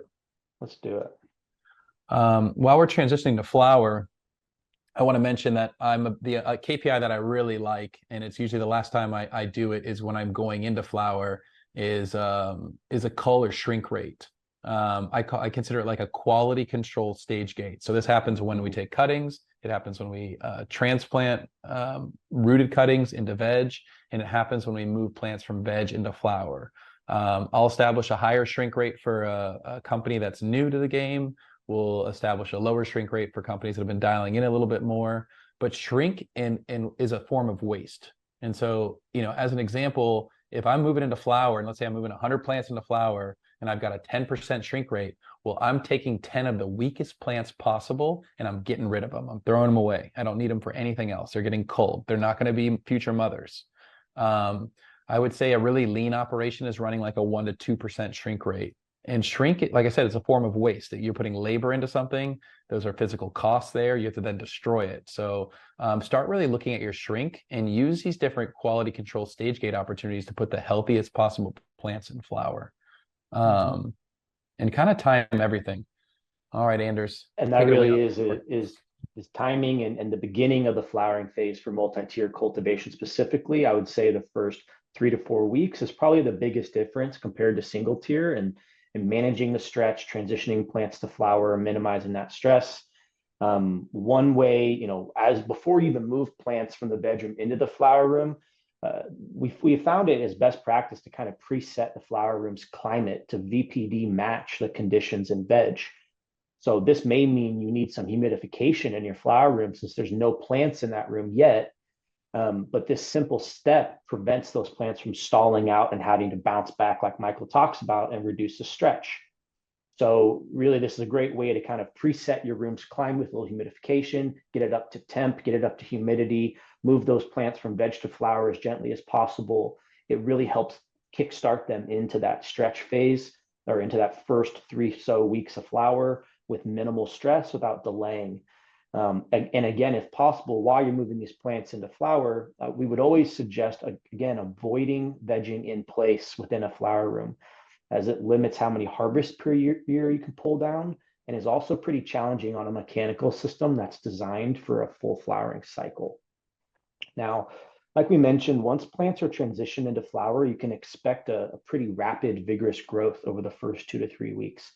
Let's do it. While we're transitioning to flower, I want to mention that the KPI that I really like, and it's usually the last time I do it, is when I'm going into flower, is a cull or shrink rate. I consider it like a quality control stage gate. So this happens when we take cuttings, it happens when we transplant rooted cuttings into veg, and it happens when we move plants from veg into flower. I'll establish a higher shrink rate for a company that's new to the game. We'll establish a lower shrink rate for companies that have been dialing in a little bit more. But shrink and is a form of waste. And so, as an example, if I'm moving into flower, and let's say I'm moving 100 plants into flower, and I've got a 10% shrink rate, well, I'm taking 10 of the weakest plants possible, and I'm getting rid of them. I'm throwing them away. I don't need them for anything else. They're getting culled. They're not going to be future mothers. I would say a really lean operation is running like a 1 to 2% shrink rate. And shrink it, like I said, it's a form of waste that you're putting labor into something. Those are physical costs there. You have to then destroy it. So start really looking at your shrink and use these different quality control stage gate opportunities to put the healthiest possible plants in flower, and kind of time everything. All right, Anders. And that really is timing and the beginning of the flowering phase for multi-tier cultivation specifically. I would say the first 3 to 4 weeks is probably the biggest difference compared to single tier, and managing the stretch, transitioning plants to flower, minimizing that stress. One way, as before you even move plants from the bedroom into the flower room, we found it as best practice to kind of preset the flower room's climate to VPD match the conditions in veg. So this may mean you need some humidification in your flower room since there's no plants in that room yet. But this simple step prevents those plants from stalling out and having to bounce back like Michael talks about and reduce the stretch. So really, this is a great way to kind of preset your room's climate with a little humidification, get it up to temp, get it up to humidity, move those plants from veg to flower as gently as possible. It really helps kickstart them into that stretch phase or into that first 3 weeks of flower with minimal stress without delaying. And again, if possible, while you're moving these plants into flower, we would always suggest, again, avoiding vegging in place within a flower room, as it limits how many harvests per year you can pull down, and is also pretty challenging on a mechanical system that's designed for a full flowering cycle. Now, like we mentioned, once plants are transitioned into flower, you can expect a pretty rapid, vigorous growth over the first 2 to 3 weeks.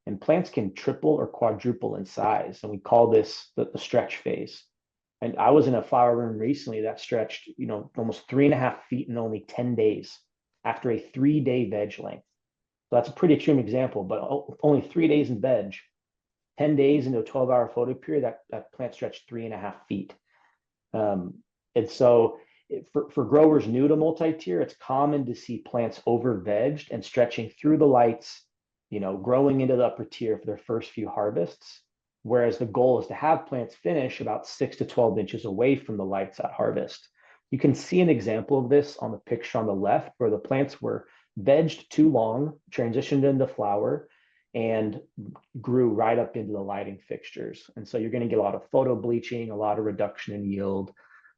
And plants can triple or quadruple in size. And we call this the stretch phase. And I was in a flower room recently that stretched, almost 3.5 feet in only 10 days after a 3-day veg length. So that's a pretty extreme example, but only 3 days in veg, 10 days into a 12-hour photo period, that plant stretched 3.5 feet. And so for growers new to multi-tier, it's common to see plants over-vegged and stretching through the lights, growing into the upper tier for their first few harvests, whereas the goal is to have plants finish about 6 to 12 inches away from the lights at harvest. You can see an example of this on the picture on the left, where the plants were vegged too long, transitioned into flower, and grew right up into the lighting fixtures. And so you're going to get a lot of photo bleaching, a lot of reduction in yield,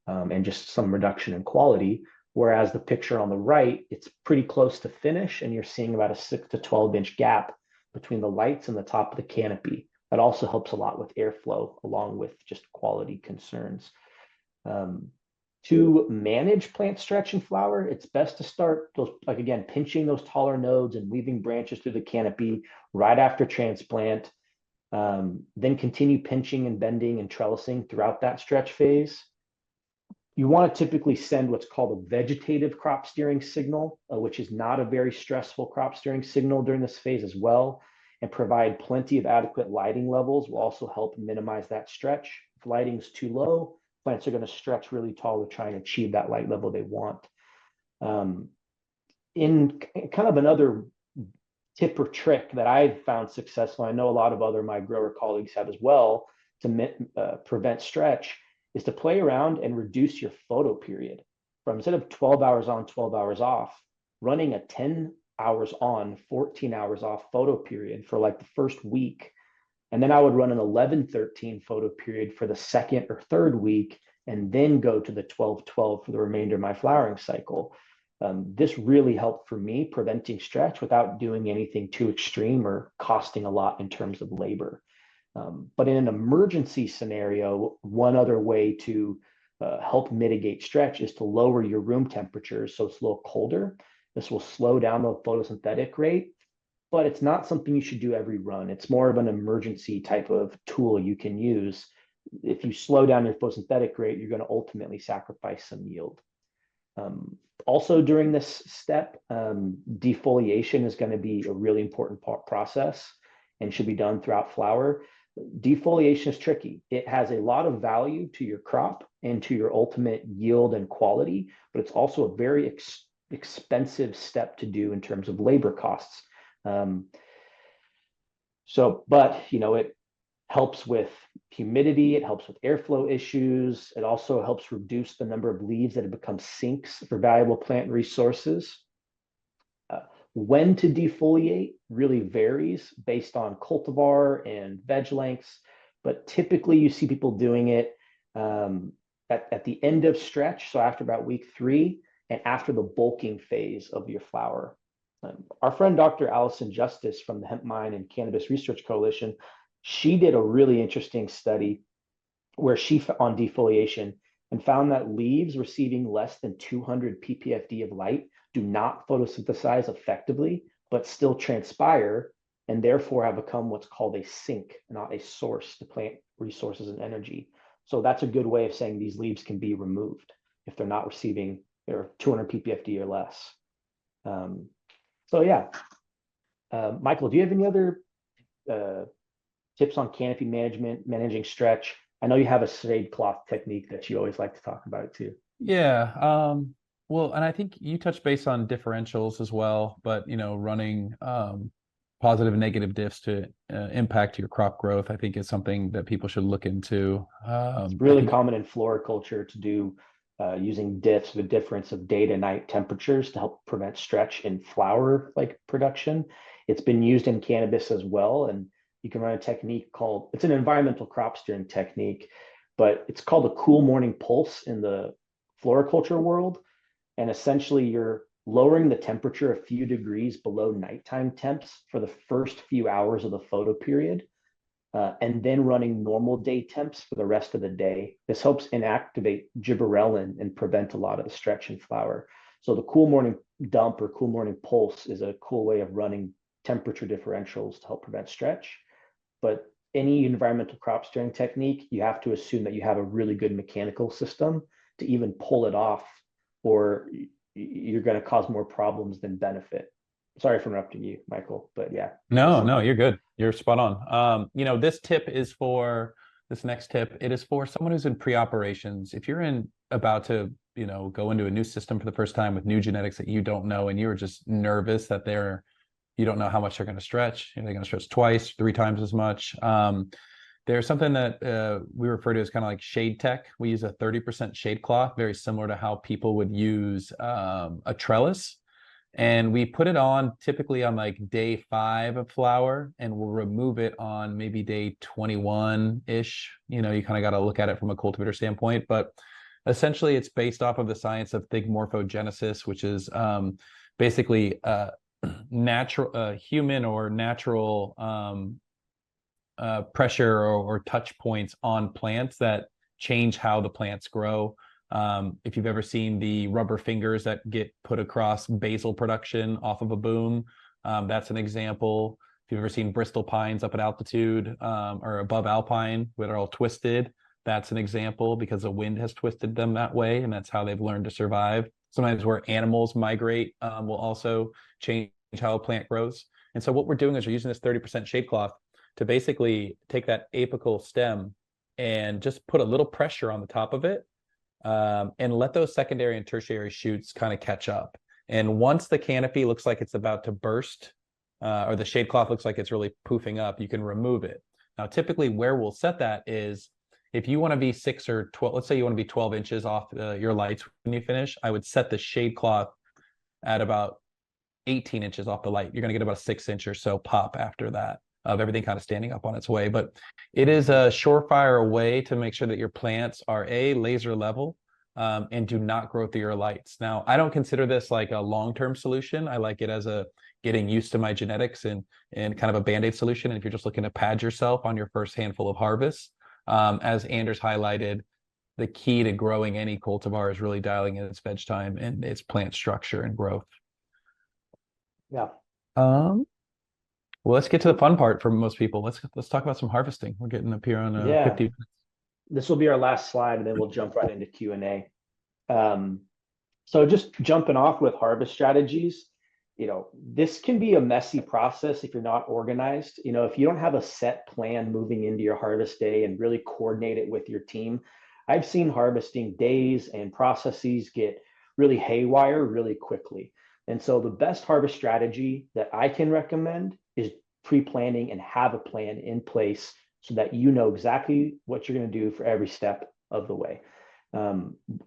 and just some reduction in quality. Whereas the picture on the right, it's pretty close to finish, and you're seeing about a 6 to 12 inch gap between the lights and the top of the canopy. That also helps a lot with airflow, along with just quality concerns. To manage plant stretch and flower, it's best to start pinching those taller nodes and weaving branches through the canopy right after transplant. Then continue pinching and bending and trellising throughout that stretch phase. You want to typically send what's called a vegetative crop steering signal, which is not a very stressful crop steering signal during this phase as well, and provide plenty of adequate lighting levels will also help minimize that stretch. If lighting's too low, plants are going to stretch really tall to try and achieve that light level they want. In kind of another tip or trick that I've found successful, I know a lot of my grower colleagues have as well, to prevent stretch, is to play around and reduce your photo period from, instead of 12 hours on, 12 hours off, running a 10 hours on, 14 hours off photo period for like the first week. And then I would run an 11-13 photo period for the second or third week, and then go to the 12-12 for the remainder of my flowering cycle. This really helped for me preventing stretch without doing anything too extreme or costing a lot in terms of labor. But in an emergency scenario, one other way to help mitigate stretch is to lower your room temperature so it's a little colder. This will slow down the photosynthetic rate, but it's not something you should do every run. It's more of an emergency type of tool you can use. If you slow down your photosynthetic rate, you're going to ultimately sacrifice some yield. Also during this step, defoliation is going to be a really important process and should be done throughout flower. Defoliation is tricky. It has a lot of value to your crop and to your ultimate yield and quality, but it's also a very expensive step to do in terms of labor costs. But it helps with humidity, it helps with airflow issues, it also helps reduce the number of leaves that have become sinks for valuable plant resources. When to defoliate really varies based on cultivar and veg lengths, but typically you see people doing it at the end of stretch, so after about week 3 and after the bulking phase of your flower. Our friend Dr. Allison Justice from the Hemp Mine and Cannabis Research Coalition, she did a really interesting study where on defoliation and found that leaves receiving less than 200 ppfd of light do not photosynthesize effectively, but still transpire and therefore have become what's called a sink, not a source to plant resources and energy. So that's a good way of saying these leaves can be removed if they're not receiving their 200 ppfd or less. Michael, do you have any other tips on canopy management, managing stretch? I know you have a shade cloth technique that you always like to talk about too. Yeah. Well, and I think you touched base on differentials as well, but running positive and negative diffs to impact your crop growth, I think is something that people should look into. It's really common in floriculture to do using diffs, the difference of day to night temperatures to help prevent stretch in flower like production. It's been used in cannabis as well, and you can run a technique called, it's an environmental crop steering technique, but it's called a cool morning pulse in the floriculture world. And essentially you're lowering the temperature a few degrees below nighttime temps for the first few hours of the photo period, and then running normal day temps for the rest of the day. This helps inactivate gibberellin and prevent a lot of the stretch in flower. So the cool morning dump or cool morning pulse is a cool way of running temperature differentials to help prevent stretch. But any environmental crop steering technique, you have to assume that you have a really good mechanical system to even pull it off, or you're going to cause more problems than benefit. Sorry for interrupting you, Michael, but yeah. No, you're good. You're spot on. This next tip, it is for someone who's in pre-operations. If you're about to, go into a new system for the first time with new genetics that you don't know, and you're just nervous that you don't know how much they're going to stretch. They're going to stretch twice, 3 times as much. There's something that we refer to as kind of like shade tech. We use a 30% shade cloth, very similar to how people would use a trellis. And we put it on typically on like day 5 of flower, and we'll remove it on maybe day 21-ish. You kind of got to look at it from a cultivator standpoint, but essentially it's based off of the science of thigmorphogenesis, which is basically natural human or natural pressure or touch points on plants that change how the plants grow. If you've ever seen the rubber fingers that get put across basil production off of a boom, that's an example. If you've ever seen Bristol pines up at altitude or above alpine that are all twisted, that's an example because the wind has twisted them that way, and that's how they've learned to survive. Sometimes where animals migrate will also change how a plant grows. And so what we're doing is we're using this 30% shade cloth to basically take that apical stem and just put a little pressure on the top of it, and let those secondary and tertiary shoots kind of catch up. And once the canopy looks like it's about to burst, or the shade cloth looks like it's really poofing up, you can remove it. Now, typically where we'll set that is if you want to be 6 or 12, let's say you want to be 12 inches off your lights when you finish, I would set the shade cloth at about 18 inches off the light. You're going to get about a 6 inch or so pop after that of everything kind of standing up on its way. But it is a surefire way to make sure that your plants are laser level, and do not grow through your lights. Now, I don't consider this like a long-term solution. I like it as a getting used to my genetics and kind of a band-aid solution. And if you're just looking to pad yourself on your first handful of harvests, as Anders highlighted, the key to growing any cultivar is really dialing in its veg time and its plant structure and growth. Yeah. Well, let's get to the fun part for most people. Let's talk about some harvesting. We're getting up here on 50 minutes. This will be our last slide, and then we'll jump right into Q&A. So just jumping off with harvest strategies, this can be a messy process if you're not organized. If you don't have a set plan moving into your harvest day and really coordinate it with your team, I've seen harvesting days and processes get really haywire really quickly. And so the best harvest strategy that I can recommend is pre-planning and have a plan in place so that you know exactly what you're going to do for every step of the way.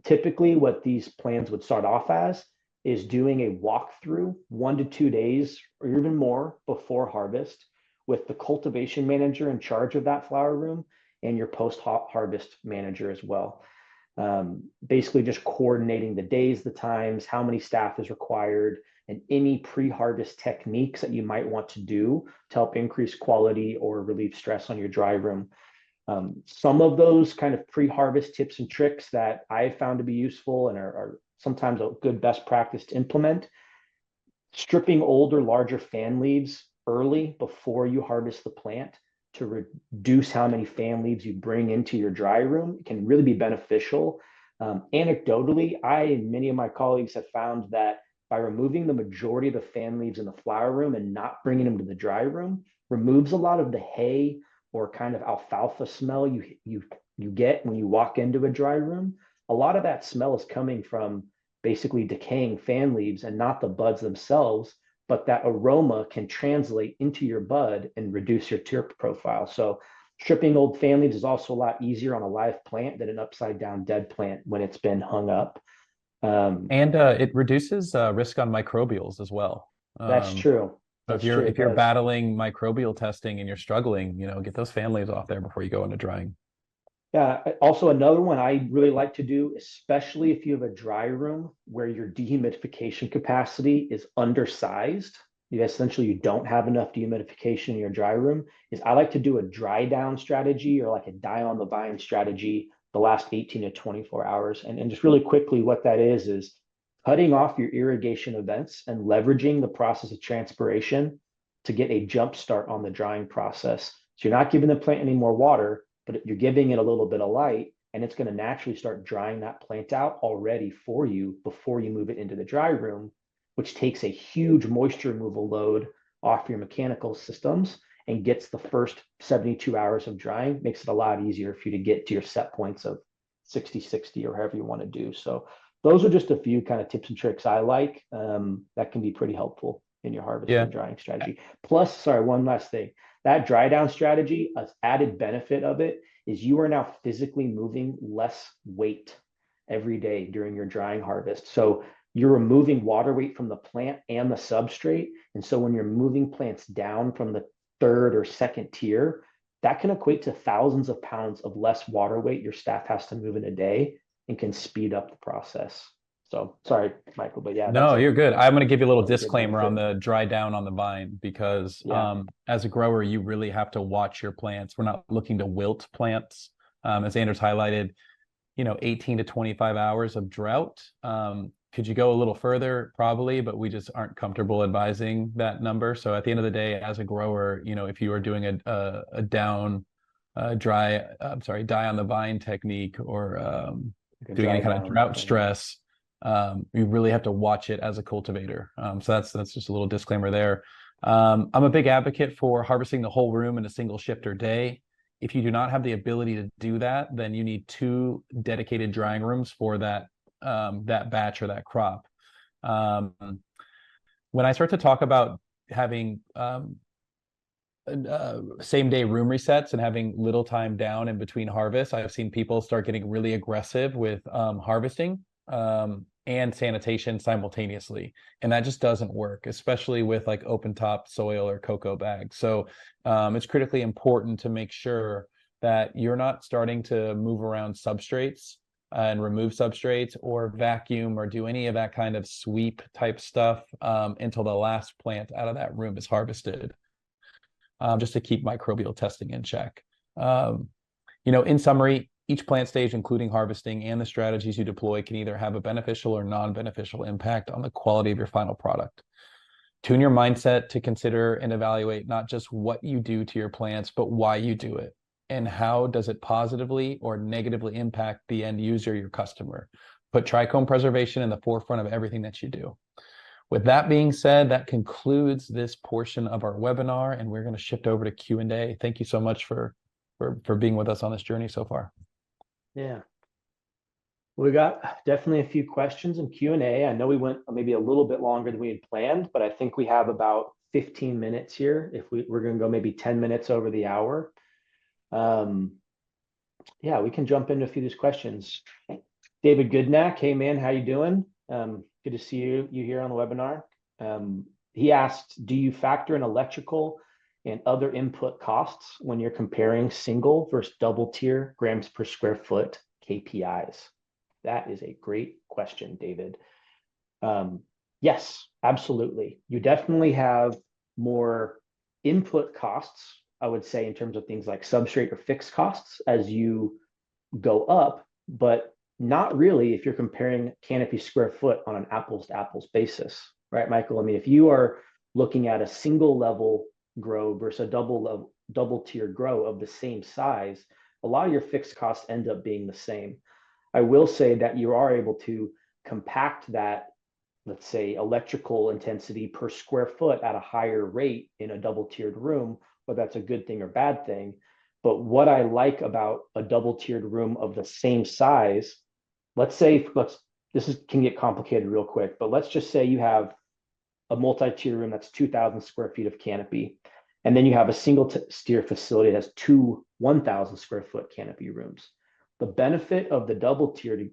Typically, what these plans would start off as is doing a walkthrough 1 to 2 days or even more before harvest with the cultivation manager in charge of that flower room and your post-harvest manager as well. Basically just coordinating the days, the times, how many staff is required, and any pre-harvest techniques that you might want to do to help increase quality or relieve stress on your dry room. Some of those kind of pre-harvest tips and tricks that I found to be useful and are sometimes a good best practice to implement: stripping older, larger fan leaves early before you harvest the plant to reduce how many fan leaves you bring into your dry room. It can really be beneficial. Anecdotally, I and many of my colleagues have found that by removing the majority of the fan leaves in the flower room and not bringing them to the dry room, removes a lot of the hay or kind of alfalfa smell you get when you walk into a dry room. A lot of that smell is coming from basically decaying fan leaves and not the buds themselves, but that aroma can translate into your bud and reduce your terp profile. So stripping old fan leaves is also a lot easier on a live plant than an upside down dead plant when it's been hung up. And it reduces risk on microbials as well. That's true. That's if true. you're battling microbial testing and you're struggling, get those fan leaves off there before you go into drying. Yeah. Also, another one I really like to do, especially if you have a dry room where your dehumidification capacity is undersized, you don't have enough dehumidification in your dry room, is I like to do a dry down strategy or like a die on the vine strategy the last 18 to 24 hours. And just really quickly, what that is cutting off your irrigation events and leveraging the process of transpiration to get a jump start on the drying process. So you're not giving the plant any more water, but you're giving it a little bit of light, and it's going to naturally start drying that plant out already for you before you move it into the dry room, which takes a huge moisture removal load off your mechanical systems and gets the first 72 hours of drying, makes it a lot easier for you to get to your set points of 60-60 or however you want to do. So those are just a few kind of tips and tricks I like that can be pretty helpful in your harvesting and drying strategy. Plus, sorry, one last thing. That dry down strategy, an added benefit of it is you are now physically moving less weight every day during your drying harvest. So you're removing water weight from the plant and the substrate. And so when you're moving plants down from the third or second tier, that can equate to thousands of pounds of less water weight your staff has to move in a day and can speed up the process. So sorry, Michael, but yeah. No, you're good. I'm going to give you a little that's a good disclaimer on benefit. the dry down on the vine because as a grower, you really have to watch your plants. We're not looking to wilt plants. As Anders highlighted, 18 to 25 hours of drought. Could you go a little further? Probably, but we just aren't comfortable advising that number. So at the end of the day, as a grower, if you are doing a die on the vine technique or doing any kind of drought stress, you really have to watch it as a cultivator. So that's just a little disclaimer there. I'm a big advocate for harvesting the whole room in a single shift or day. If you do not have the ability to do that, then you need 2 dedicated drying rooms for that batch or that crop. When I start to talk about having same day room resets and having little time down in between harvests, I've seen people start getting really aggressive with harvesting. and sanitation simultaneously. And that just doesn't work, especially with like open top soil or cocoa bags. So it's critically important to make sure that you're not starting to move around substrates and remove substrates or vacuum or do any of that kind of sweep type stuff until the last plant out of that room is harvested, just to keep microbial testing in check. In summary, each plant stage, including harvesting and the strategies you deploy, can either have a beneficial or non-beneficial impact on the quality of your final product. Tune your mindset to consider and evaluate not just what you do to your plants, but why you do it. And how does it positively or negatively impact the end user, your customer? Put trichome preservation in the forefront of everything that you do. With that being said, that concludes this portion of our webinar, and we're going to shift over to Q&A. Thank you so much for being with us on this journey so far. Yeah. We got definitely a few questions in Q&A. I know we went maybe a little bit longer than we had planned, but I think we have about 15 minutes here. If we're going to go maybe 10 minutes over the hour. Yeah, we can jump into a few of these questions. David Goodnack, hey man, how you doing? Good to see you here on the webinar. He asked, do you factor in electrical and other input costs when you're comparing single versus double tier grams per square foot KPIs? That is a great question, David. Yes, absolutely. You definitely have more input costs, I would say, in terms of things like substrate or fixed costs as you go up, but not really if you're comparing canopy square foot on an apples to apples basis, right, Michael? I mean, if you are looking at a single level grow versus a double tier grow of the same size, a lot of your fixed costs end up being the same. I will say that you are able to compact that, let's say, electrical intensity per square foot at a higher rate in a double tiered room, whether that's a good thing or bad thing. But what I like about a double tiered room of the same size, can get complicated real quick, but let's just say you have a multi-tier room that's 2,000 square feet of canopy, and then you have a single tier facility that has two 1,000 square foot canopy rooms. The benefit of the double tiered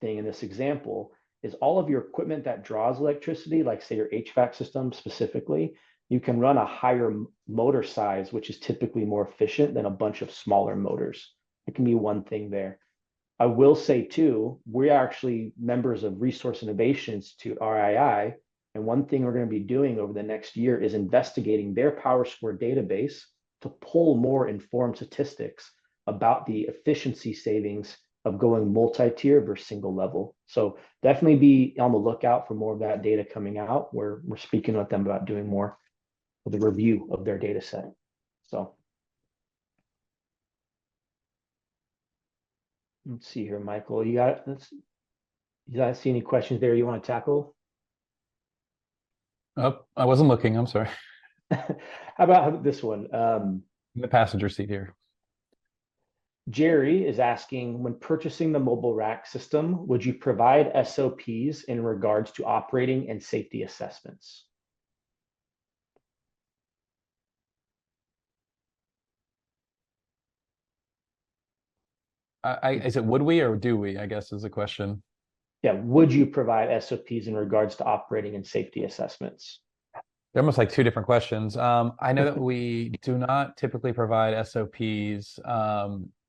thing in this example is all of your equipment that draws electricity, like say your HVAC system specifically, you can run a higher motor size, which is typically more efficient than a bunch of smaller motors. It can be one thing there. I will say too, we're actually members of Resource Innovation Institute, RII, and one thing we're going to be doing over the next year is investigating their PowerScore database to pull more informed statistics about the efficiency savings of going multi-tier versus single level. So definitely be on the lookout for more of that data coming out. We're speaking with them about doing more of the review of their data set. So let's see here, Michael. You guys see any questions there you want to tackle? Oh, I wasn't looking. I'm sorry. How about this one? In the passenger seat here. Jerry is asking, when purchasing the mobile rack system, would you provide SOPs in regards to operating and safety assessments? Is it would we or do we, I guess is the question. Yeah, would you provide SOPs in regards to operating and safety assessments? They're almost like two different questions. I know that we do not typically provide SOPs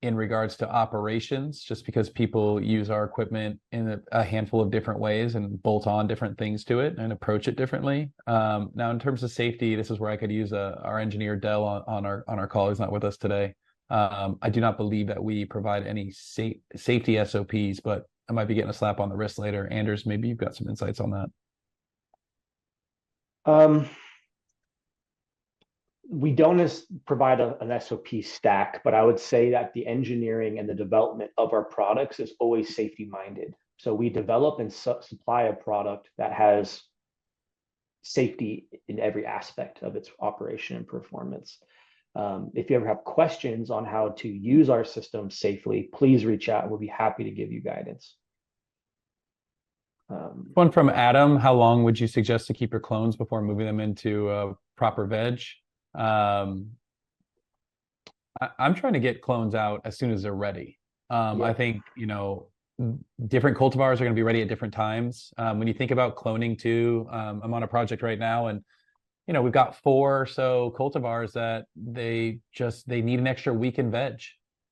in regards to operations, just because people use our equipment in a handful of different ways and bolt on different things to it and approach it differently. Now, in terms of safety, this is where I could use our engineer Dell on our call. He's not with us today. I do not believe that we provide any safety SOPs, but I might be getting a slap on the wrist later. Anders, maybe you've got some insights on that. We don't provide an SOP stack, but I would say that the engineering and the development of our products is always safety minded. So we develop and supply a product that has safety in every aspect of its operation and performance. If you ever have questions on how to use our system safely, please reach out and we'll be happy to give you guidance. One from Adam: how long would you suggest to keep your clones before moving them into proper veg? I'm trying to get clones out as soon as they're ready. I think, different cultivars are going to be ready at different times. When you think about cloning too, I'm on a project right now, and we've got 4 or so cultivars that they need an extra week in veg.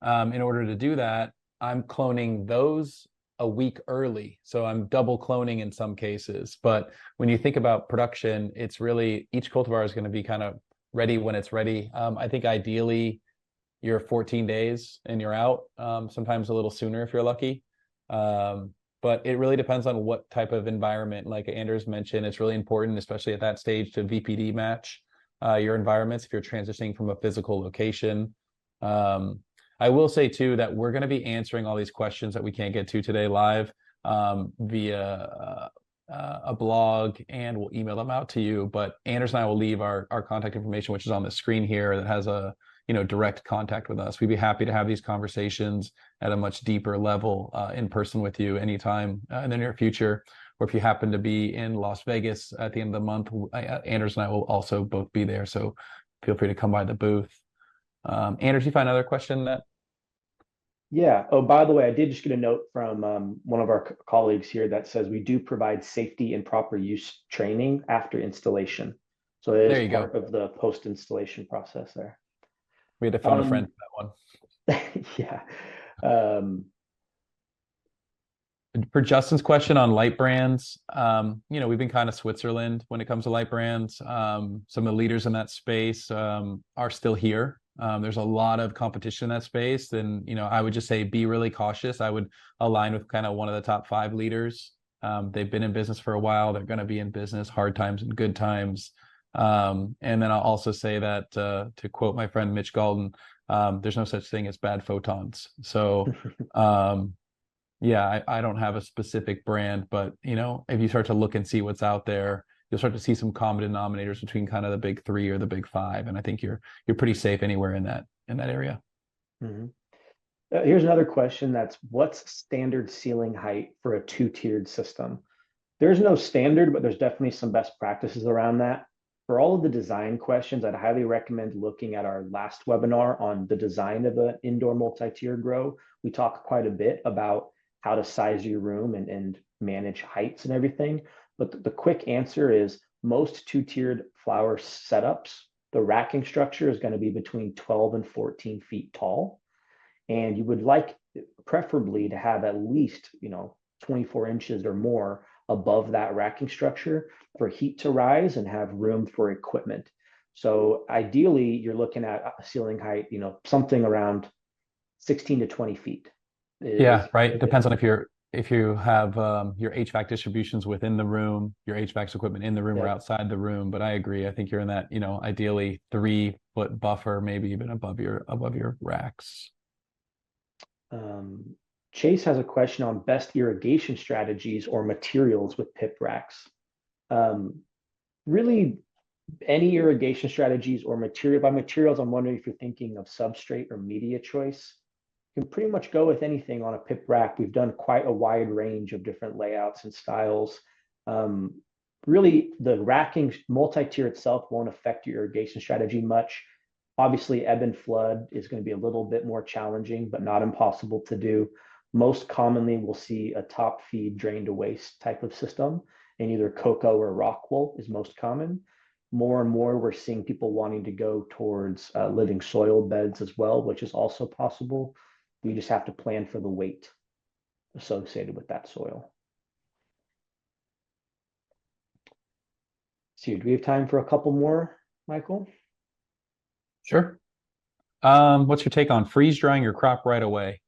In order to do that, I'm cloning those a week early. So I'm double cloning in some cases. But when you think about production, it's really each cultivar is going to be kind of ready when it's ready. I think ideally you're 14 days and you're out, sometimes a little sooner if you're lucky. But it really depends on what type of environment. Like Anders mentioned, it's really important, especially at that stage, to VPD match your environments if you're transitioning from a physical location. I will say too that we're going to be answering all these questions that we can't get to today live via a blog, and we'll email them out to you. But Anders and I will leave our contact information, which is on the screen here, that has a direct contact with us. We'd be happy to have these conversations at a much deeper level in person with you anytime in the near future. Or if you happen to be in Las Vegas at the end of the month, Anders and I will also both be there. So feel free to come by the booth. Anders, you find another question that? Yeah. Oh, by the way, I did just get a note from one of our colleagues here that says we do provide safety and proper use training after installation. So it There is you part go. of the post-installation process there. We had to phone a friend for that one. Yeah. For Justin's question on light brands, we've been kind of Switzerland when it comes to light brands. Some of the leaders in that space are still here. There's a lot of competition in that space. And, I would just say be really cautious. I would align with kind of one of the top 5 leaders. They've been in business for a while. They're going to be in business, hard times and good times. And then I'll also say that, to quote my friend Mitch Galton, there's no such thing as bad photons. So, yeah, I don't have a specific brand, but if you start to look and see what's out there, you'll start to see some common denominators between kind of the big 3 or the big 5, and I think you're pretty safe anywhere in that area. Mm-hmm. Here's another question. What's standard ceiling height for a 2-tiered system? There's no standard, but there's definitely some best practices around that. For all of the design questions, I'd highly recommend looking at our last webinar on the design of an indoor multi-tier grow. We talk quite a bit about how to size your room and manage heights and everything. But the quick answer is most 2-tiered flower setups, the racking structure is going to be between 12 and 14 feet tall. And you would like preferably to have at least 24 inches or more above that racking structure for heat to rise and have room for equipment. So ideally, you're looking at a ceiling height, something around 16 to 20 feet. Yeah, right. Depends on if you have your HVAC distributions within the room, your HVAC equipment in the room or outside the room. But I agree. I think you're in that, ideally 3-foot buffer, maybe even above your racks. Chase has a question on best irrigation strategies or materials with Pipp racks. Really, any irrigation strategies or material. By materials, I'm wondering if you're thinking of substrate or media choice. You can pretty much go with anything on a Pipp rack. We've done quite a wide range of different layouts and styles. Really, the racking multi-tier itself won't affect your irrigation strategy much. Obviously, ebb and flood is going to be a little bit more challenging, but not impossible to do. Most commonly, we'll see a top feed drain to waste type of system, and either cocoa or rock wool is most common. More and more, we're seeing people wanting to go towards living soil beds as well, which is also possible. We just have to plan for the weight associated with that soil. So, do we have time for a couple more, Michael? Sure. What's your take on freeze drying your crop right away?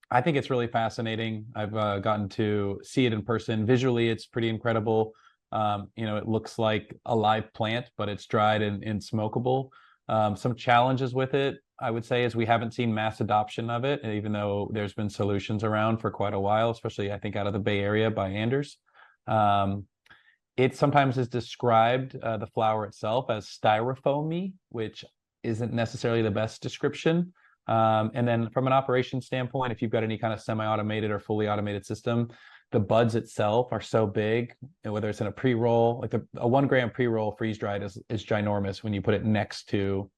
I think it's really fascinating. I've gotten to see it in person. Visually, it's pretty incredible. It looks like a live plant, but it's dried and smokable. Some challenges with it, I would say, is we haven't seen mass adoption of it, even though there's been solutions around for quite a while, especially I think out of the Bay Area by Anders. It sometimes is described, the flower itself, as styrofoamy, which isn't necessarily the best description. And then from an operation standpoint, if you've got any kind of semi-automated or fully automated system, the buds itself are so big, and whether it's in a pre-roll, like a 1 gram pre-roll freeze-dried is ginormous when you put it next to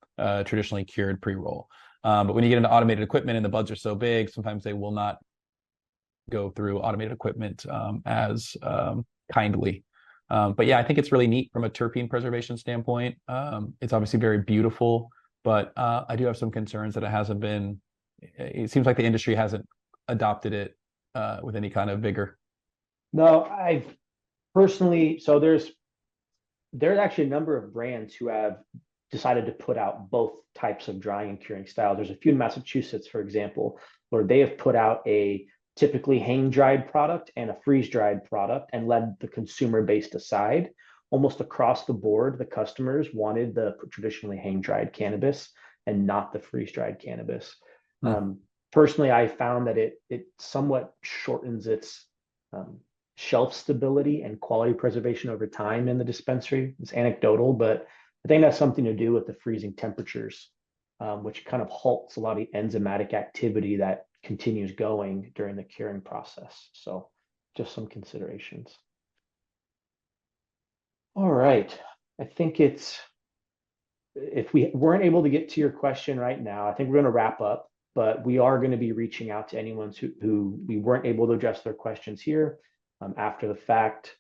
traditionally cured pre-roll. But when you get into automated equipment and the buds are so big, sometimes they will not go through automated equipment as kindly. But yeah, I think it's really neat from a terpene preservation standpoint. It's obviously very beautiful, but I do have some concerns that it seems like the industry hasn't adopted it with any kind of vigor. No, I've personally, so there's actually a number of brands who have decided to put out both types of drying and curing styles. There's a few in Massachusetts, for example, where they have put out a typically hang dried product and a freeze dried product and led the consumer base aside. Almost across the board, the customers wanted the traditionally hang dried cannabis and not the freeze dried cannabis. Personally, I found that it somewhat shortens its shelf stability and quality preservation over time in the dispensary. It's anecdotal, but I think that's something to do with the freezing temperatures, which kind of halts a lot of the enzymatic activity that continues going during the curing process. So just some considerations. All right. I think if we weren't able to get to your question right now, I think we're going to wrap up, but we are going to be reaching out to anyone who we weren't able to address their questions here after the fact.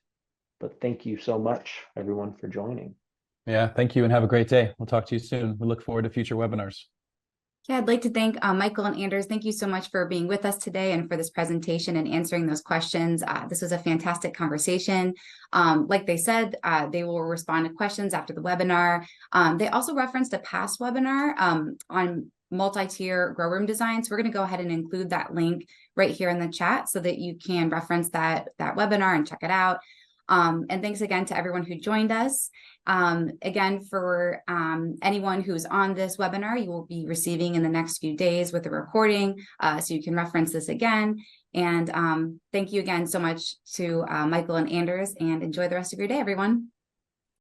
But thank you so much, everyone, for joining. Yeah, thank you and have a great day. We'll talk to you soon. We look forward to future webinars. Yeah, I'd like to thank Michael and Anders. Thank you so much for being with us today and for this presentation and answering those questions. This was a fantastic conversation. Like they said, they will respond to questions after the webinar. They also referenced a past webinar on multi-tier grow room design. So we're going to go ahead and include that link right here in the chat so that you can reference that webinar and check it out. And thanks again to everyone who joined us. Again, for anyone who's on this webinar, you will be receiving in the next few days with a recording, so you can reference this again. And thank you again so much to Michael and Anders, and enjoy the rest of your day, everyone.